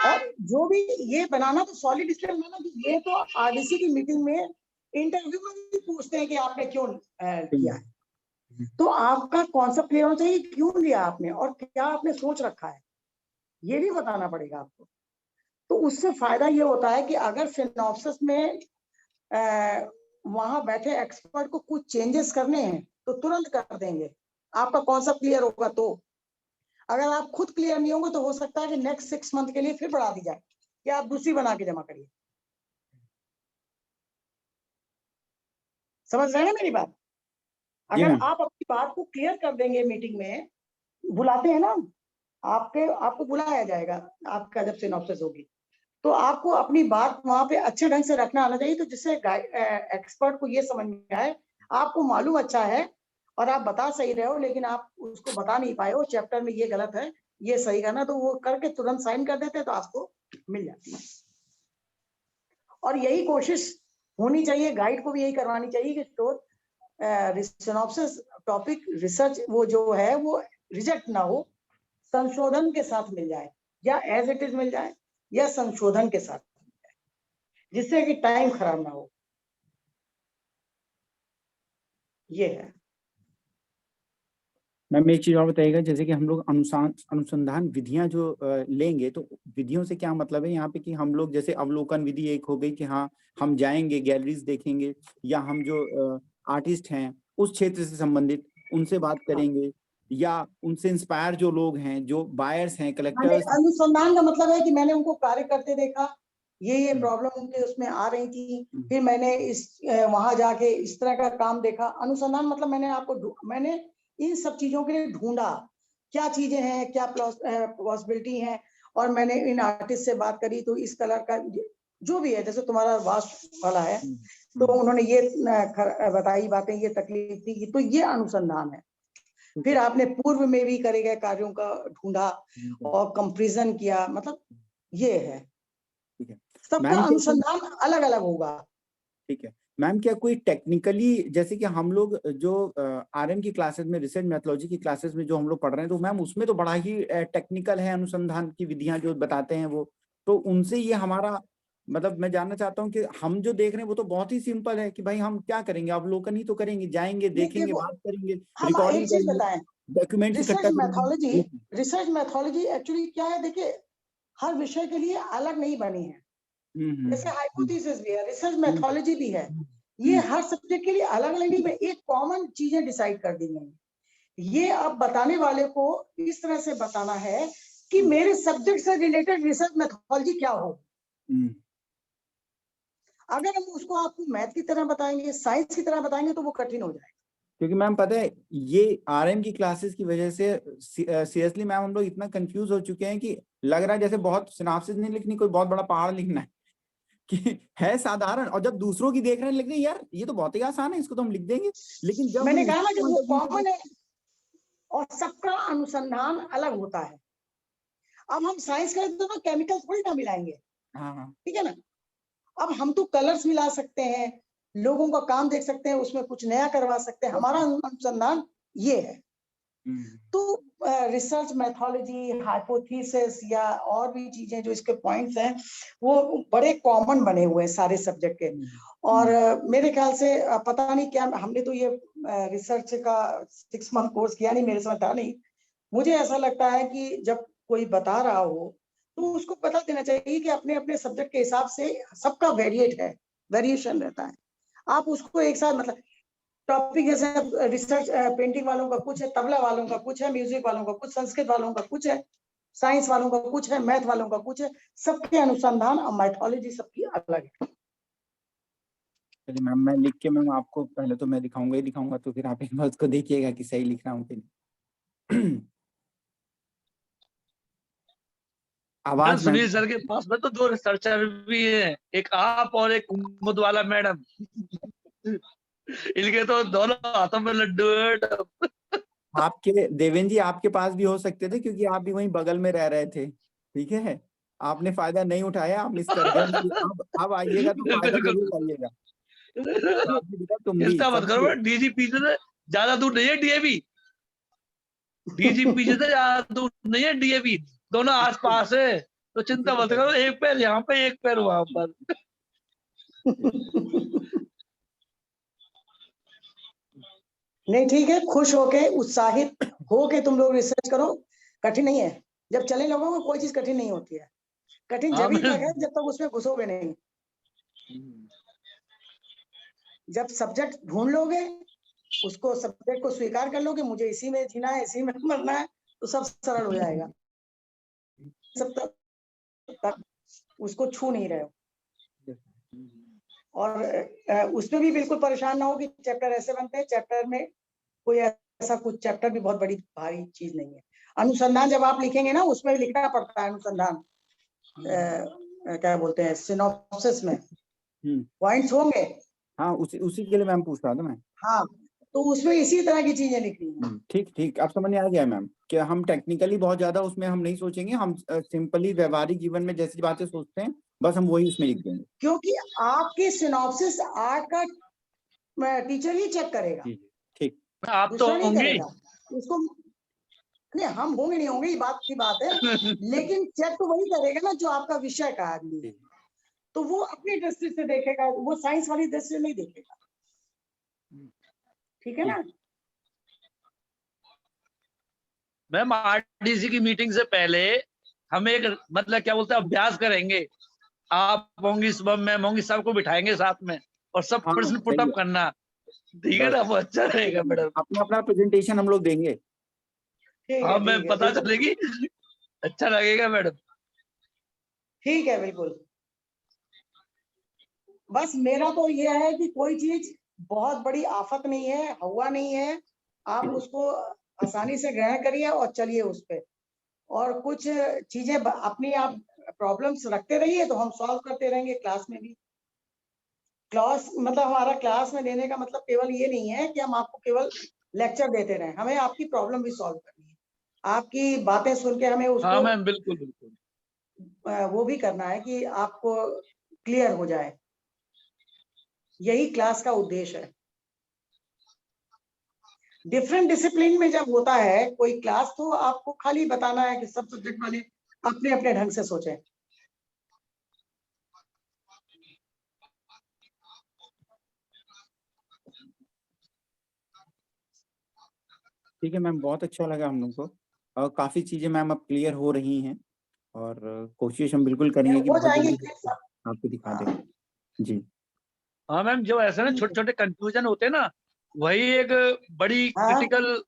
[SPEAKER 1] और जो भी ये बनाना तो सॉलिड इसलिए बनाना कि ये तो आरडीसी की मीटिंग में इंटरव्यू में भी पूछते हैं कि आपने क्यों किया है, तो आपका कॉन्सेप्ट क्लियर होना चाहिए, क्यों लिया आपने और क्या आपने सोच रखा है, ये भी बताना पड़ेगा आपको। तो उससे फायदा ये होता है कि अगर सिनॉप्सिस में वहां बैठे एक्सपर्ट को कुछ चेंजेस करने हैं तो तुरंत कर देंगे, आपका कॉन्सेप्ट क्लियर होगा। तो अगर आप खुद क्लियर नहीं होंगे तो हो सकता है कि नेक्स्ट 6 मंथ के लिए फिर बढ़ा दी जाए कि आप दूसरी बना के जमा करिए। समझ रहे हैं मेरी बात? अगर आप अपनी बात को क्लियर कर देंगे, मीटिंग में बुलाते हैं ना, आपको बुलाया जाएगा आपका जब सिनॉप्सिस होगी, तो आपको अपनी बात वहां पे अच्छे ढंग से रखना आना चाहिए, तो जिससे एक्सपर्ट को ये समझ में आए आपको मालूम अच्छा है और आप बता सही रहे हो, लेकिन आप उसको बता नहीं पाए हो चैप्टर में ये गलत है ये सही करना, तो वो करके तुरंत साइन कर देते तो आपको मिल जाती है। और यही कोशिश होनी चाहिए, गाइड को भी यही करवानी चाहिए कि सिनॉप्सिस टॉपिक रिसर्च वो जो है वो रिजेक्ट ना हो, संशोधन के साथ मिल जाए या एज इट इज मिल जाए या संशोधन के साथ, जिससे कि टाइम खराब ना हो। ये है।
[SPEAKER 2] मैम एक चीज और बताइएगा, जैसे कि हम लोग अनुसंधान विधियां जो लेंगे, तो विधियों से क्या मतलब है यहाँ पे कि हम लोग जैसे अवलोकन विधि एक हो गई कि हाँ हम जाएंगे गैलरीज देखेंगे, या हम जो आर्टिस्ट हैं उस क्षेत्र से संबंधित उनसे बात करेंगे, या उनसे इंस्पायर जो लोग हैं, जो बायर्स हैं, कलेक्टर्स।
[SPEAKER 1] अनुसंधान का मतलब है कि मैंने उनको कार्य करते देखा, ये प्रॉब्लम उनके उसमें आ रही थी, फिर मैंने वहां जाके इस तरह का काम देखा। अनुसंधान मतलब मैंने इन सब चीजों के लिए ढूंढा क्या चीजें हैं, क्या पॉसिबिलिटी है, और मैंने इन आर्टिस्ट से बात करी तो इस कलर का जो भी है, जैसे तुम्हारा वास्तु वाला है तो उन्होंने ये बताई बातें, ये तकलीफ थी, तो ये अनुसंधान है। फिर आपने पूर्व में भी करे गए कार्यों का ढूंढा और कंपैरिजन किया, मतलब ये है। सबका अनुसंधान अलग अलग होगा।
[SPEAKER 2] ठीक है मैम, क्या कोई टेक्निकली, जैसे कि हम लोग जो आरएम की क्लासेस में, रिसर्च मेथोलॉजी की क्लासेस में जो हम लोग पढ़ रहे हैं, तो मैम उसमें तो बड़ा ही टेक्निकल है, अनुसंधान की विधियां जो बताते हैं वो, तो उनसे ये हमारा मतलब मैं जानना चाहता हूँ कि हम जो देख रहे हैं वो तो बहुत ही सिंपल है कि भाई हम क्या करेंगे, अवलोकन ही तो करेंगे, जाएंगे देखेंगे, बात करेंगे, रिकॉर्डिंग करेंगे, डॉक्यूमेंट्स इकट्ठा करेंगे।
[SPEAKER 1] रिसर्च मेथोलॉजी एक्चुअली क्या है, देखिए हर विषय के लिए अलग नहीं बनी है, जैसे हाइपोथेसिस भी है, रिसर्च मेथोलॉजी भी है, ये हर सब्जेक्ट के लिए अलग अलग नहीं, एक कॉमन चीजें डिसाइड कर दी गई। ये अब बताने वाले को इस तरह से बताना है कि मेरे सब्जेक्ट से रिलेटेड रिसर्च मेथोलॉजी क्या हो। अगर हम उसको आपको मैथ की तरह बताएंगे, साइंस की तरह बताएंगे तो वो कठिन हो जाएगा।
[SPEAKER 2] क्योंकि मैम पता है ये आरएम की क्लासेस की वजह से सीरियसली मैम हम लोग इतना कंफ्यूज हो चुके हैं कि लग रहा है जैसे बहुत सिनॉप्सिस नहीं लिखनी, कोई बहुत बड़ा पहाड़ लिखना है कि है साधारण, और जब दूसरों की देख रहे हैं लिख रहे हैं यार ये तो बहुत ही आसान है, इसको तो हम लिख देंगे, लेकिन जब
[SPEAKER 1] मैंने कहा ना जब वो कॉमन है और सबका अनुसंधान अलग होता है। अब हम साइंस करें तो ना केमिकल्स थोड़ी ना मिलाएंगे,
[SPEAKER 2] हाँ
[SPEAKER 1] ठीक है ना। अब हम तो कलर्स मिला सकते हैं, लोगों का काम देख सकते हैं, उसमें कुछ नया करवा सकते हैं, हमारा अनुसंधान ये है। तो रिसर्च मेथोडोलॉजी, हाइपोथेसिस या और भी चीजें जो इसके पॉइंट्स हैं वो बड़े कॉमन बने हुए हैं सारे सब्जेक्ट के। और मेरे ख्याल से पता नहीं क्या, हमने तो ये रिसर्च का 6 मंथ कोर्स किया नहीं, मेरे साथ था नहीं। मुझे ऐसा लगता है कि जब कोई बता रहा हो तो उसको पता देना चाहिए कि अपने अपने सब्जेक्ट के हिसाब से सबका वेरिएट है, वेरिएशन रहता है। आप उसको एक साथ मतलब टॉपिक जैसे रिसर्च पेंटिंग वालों का कुछ है, तबला वालों का कुछ है, म्यूजिक वालों का कुछ, संस्कृत वालों का कुछ है, साइंस वालों का कुछ है, मैथ वालों का कुछ है, सबके अनुसंधान और मैथोलॉजी सबकी अलग है।
[SPEAKER 2] चलिए मैम, मैं लिख के मैम आपको पहले तो मैं दिखाऊंगा ही दिखाऊंगा, तो फिर आप एक बार उसको देखिएगा कि सही लिख रहा हूँ कि नहीं। आवाज
[SPEAKER 3] सुनील सर के पास में तो 2 रिसर्चर भी हैं, एक आप और एक कुमुद वाला मैडम। इनके तो दोनों हाथों में लड्डू है।
[SPEAKER 2] आपके देवेंद्र जी आपके पास भी हो सकते थे, क्योंकि आप भी वहीं बगल में रह रहे थे, ठीक है। आपने फायदा नहीं उठाया, आप मिस कर गए। अब आइएगा तो फायदा
[SPEAKER 3] बिल्कुल।
[SPEAKER 2] जरूर पाइएगा। तुम भी
[SPEAKER 3] चिंता मत करो, डीजीपी से ज्यादा दूर नहीं है डीएवी। डीजीपी से ज्यादा दूर नहीं है डीएवी, दोनों आस पास है। तो चिंता मत करो, एक पैर यहाँ पे एक पैर वहां पर।
[SPEAKER 1] नहीं ठीक है, खुश होके उत्साहित होके तुम लोग रिसर्च करो, कठिन नहीं है। जब चले लोगों को कोई चीज कठिन नहीं होती है, कठिन जब तक है जब तक उसमें घुसोगे नहीं। जब सब्जेक्ट ढूंढ लोगे, उसको सब्जेक्ट को स्वीकार कर लोगे, मुझे इसी में जीना है, इसी में मरना है, तो सब सरल हो जाएगा। सब तक उसको छू नहीं रहे हो। और उसमें भी बिल्कुल परेशान ना हो कि चैप्टर ऐसे बनते हैं, चैप्टर में कोई ऐसा कुछ चैप्टर भी बहुत बड़ी भारी चीज नहीं है। अनुसंधान जब आप लिखेंगे ना, उसमें लिखना पड़ता है अनुसंधान, क्या बोलते हैं, सिनॉप्सिस में पॉइंट्स होंगे।
[SPEAKER 2] हाँ, उसी के लिए मैम पूछ रहा था मैं।
[SPEAKER 1] हाँ, तो उसमें इसी तरह की चीजें लिखनी है।
[SPEAKER 2] ठीक ठीक, अब समझ में आ गया मैम कि हम टेक्निकली बहुत ज्यादा उसमें हम नहीं सोचेंगे, हम सिंपली व्यवहारिक जीवन में जैसी बातें सोचते हैं बस हम वही उसमें लिख देंगे।
[SPEAKER 1] क्योंकि आपकी सिनॉप्सिस आर्ट का टीचर ही चेक करेगा,
[SPEAKER 2] ठीक।
[SPEAKER 3] आप तो
[SPEAKER 1] दूसरा नहीं
[SPEAKER 3] होंगे
[SPEAKER 1] करेगा उसको। नहीं, हम होंगे नहीं होंगे, ये बात की बात है, लेकिन चेक तो वही करेगा ना जो आपका विषय का आदमी है। तो वो अपनी दृष्टि से देखेगा, वो साइंस वाली दृष्टि से नहीं देखेगा, ठीक है ना।
[SPEAKER 3] मैम आरडीसी की मीटिंग से पहले हम एक मतलब क्या बोलते हैं अभ्यास करेंगे। आप होंगी, सुबह मैम होंगी, सबको बिठाएंगे साथ में और सब प्रश्न पुट अप करना, ठीक है ना। वो अच्छा रहेगा मैडम,
[SPEAKER 2] अपना अपना प्रेजेंटेशन हम लोग देंगे।
[SPEAKER 3] हाँ मैम, पता चलेगी, अच्छा लगेगा मैडम।
[SPEAKER 1] ठीक है, बिल्कुल। बस मेरा तो ये है कि कोई चीज बहुत बड़ी आफत नहीं है, हवा नहीं है, आप उसको आसानी से ग्रहण करिए और चलिए उस पे। और कुछ चीजें अपनी आप प्रॉब्लम्स रखते रहिए तो हम सॉल्व करते रहेंगे क्लास में भी। क्लास मतलब हमारा क्लास में देने का मतलब केवल ये नहीं है कि हम आपको केवल लेक्चर देते रहें, हमें आपकी प्रॉब्लम भी सॉल्व करनी है, आपकी बातें सुन के हमें उसको
[SPEAKER 3] हाँ मैम, बिल्कुल बिल्कुल
[SPEAKER 1] वो भी करना है कि आपको क्लियर हो जाए। यही क्लास का उद्देश्य है। डिफरेंट डिसिप्लिन में जब होता है कोई क्लास, तो आपको खाली बताना है कि सब सब्जेक्ट वाले अपने अपने ढंग से सोचें।
[SPEAKER 2] ठीक है मैम, बहुत अच्छा लगा हम लोग को, और काफी चीजें मैम अब क्लियर हो रही हैं, और कोशिश हम बिल्कुल करेंगे कि
[SPEAKER 1] हो
[SPEAKER 2] बहुत
[SPEAKER 1] जाएंगे
[SPEAKER 2] जल्दी आपको दिखा दें। जी
[SPEAKER 3] हाँ मैम, जो ऐसे ना छोटे छोटे कंफ्यूजन होते हैं ना, वही एक बड़ी क्रिटिकल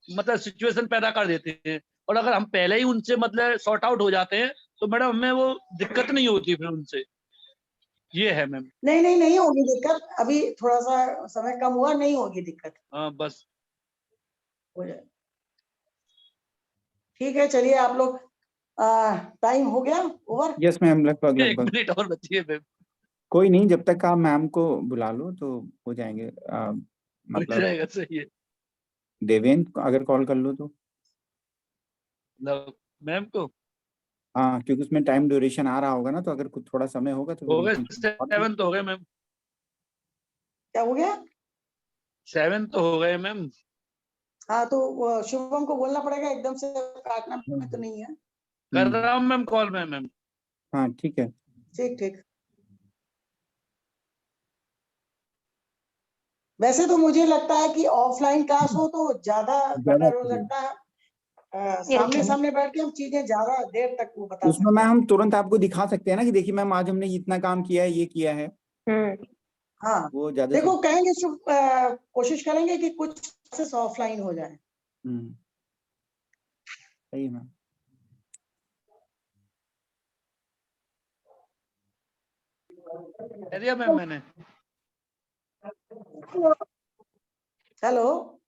[SPEAKER 3] मतलब सिचुएशन पैदा कर देते हैं। और अगर हम पहले ही उनसे मतलब सॉर्ट आउट हो जाते हैं तो मैडम हमें वो दिक्कत नहीं होती फिर उनसे। ये है मैम।
[SPEAKER 1] नहीं होगी दिक्कत, अभी थोड़ा सा समय कम हुआ, नहीं होगी दिक्कत,
[SPEAKER 3] हाँ बस।
[SPEAKER 1] हो जाए। ठीक है, चलिए आप लोग, टाइम हो गया ओवर।
[SPEAKER 2] यस मैम, लगभग
[SPEAKER 3] 1 मिनट और बची है मैम।
[SPEAKER 2] कोई नहीं, जब तक आप मैम को बुला लो तो हो जाएंगे।
[SPEAKER 3] हो
[SPEAKER 2] मतलब
[SPEAKER 3] जाएगा, सही है।
[SPEAKER 2] देवेंद्र को अगर कॉल कर लो तो।
[SPEAKER 3] मैम को
[SPEAKER 2] हाँ, क्योंकि उसमें टाइम ड्यूरेशन आ रहा होगा ना, तो अगर कुछ थोड़ा समय होगा तो
[SPEAKER 3] हो गए
[SPEAKER 2] फिर
[SPEAKER 3] 7 तो हो गए मैम।
[SPEAKER 1] क्या हो गया?
[SPEAKER 3] 7 तो हो गए मैम।
[SPEAKER 1] हाँ तो शुभम को बोलना पड़ेगा, एकदम से काटना में तो नहीं है।
[SPEAKER 3] कर रहा हूँ मैम कॉल में मैम।
[SPEAKER 2] हाँ ठीक है।
[SPEAKER 1] ठीक ठीक। वैसे तो मुझे लगता है कि ऑफलाइन क्लास हो तो ज्यादा बेटर हो सकता है, सामने सामने बैठ के हम चीजें ज्यादा देर तक वो बता
[SPEAKER 2] उसमें
[SPEAKER 1] सकते
[SPEAKER 2] मैम
[SPEAKER 1] हैं।
[SPEAKER 2] हम तुरंत आपको दिखा सकते हैं ना कि देखिए मैम आज हमने इतना काम किया है, ये किया है,
[SPEAKER 1] हाँ
[SPEAKER 2] वो ज्यादा
[SPEAKER 1] देखो, कहेंगे कोशिश करेंगे कि कुछ क्लासेस ऑफलाइन हो जाए।
[SPEAKER 2] सही है मैम।
[SPEAKER 3] कह दिया मैम मैंने।
[SPEAKER 1] हेलो।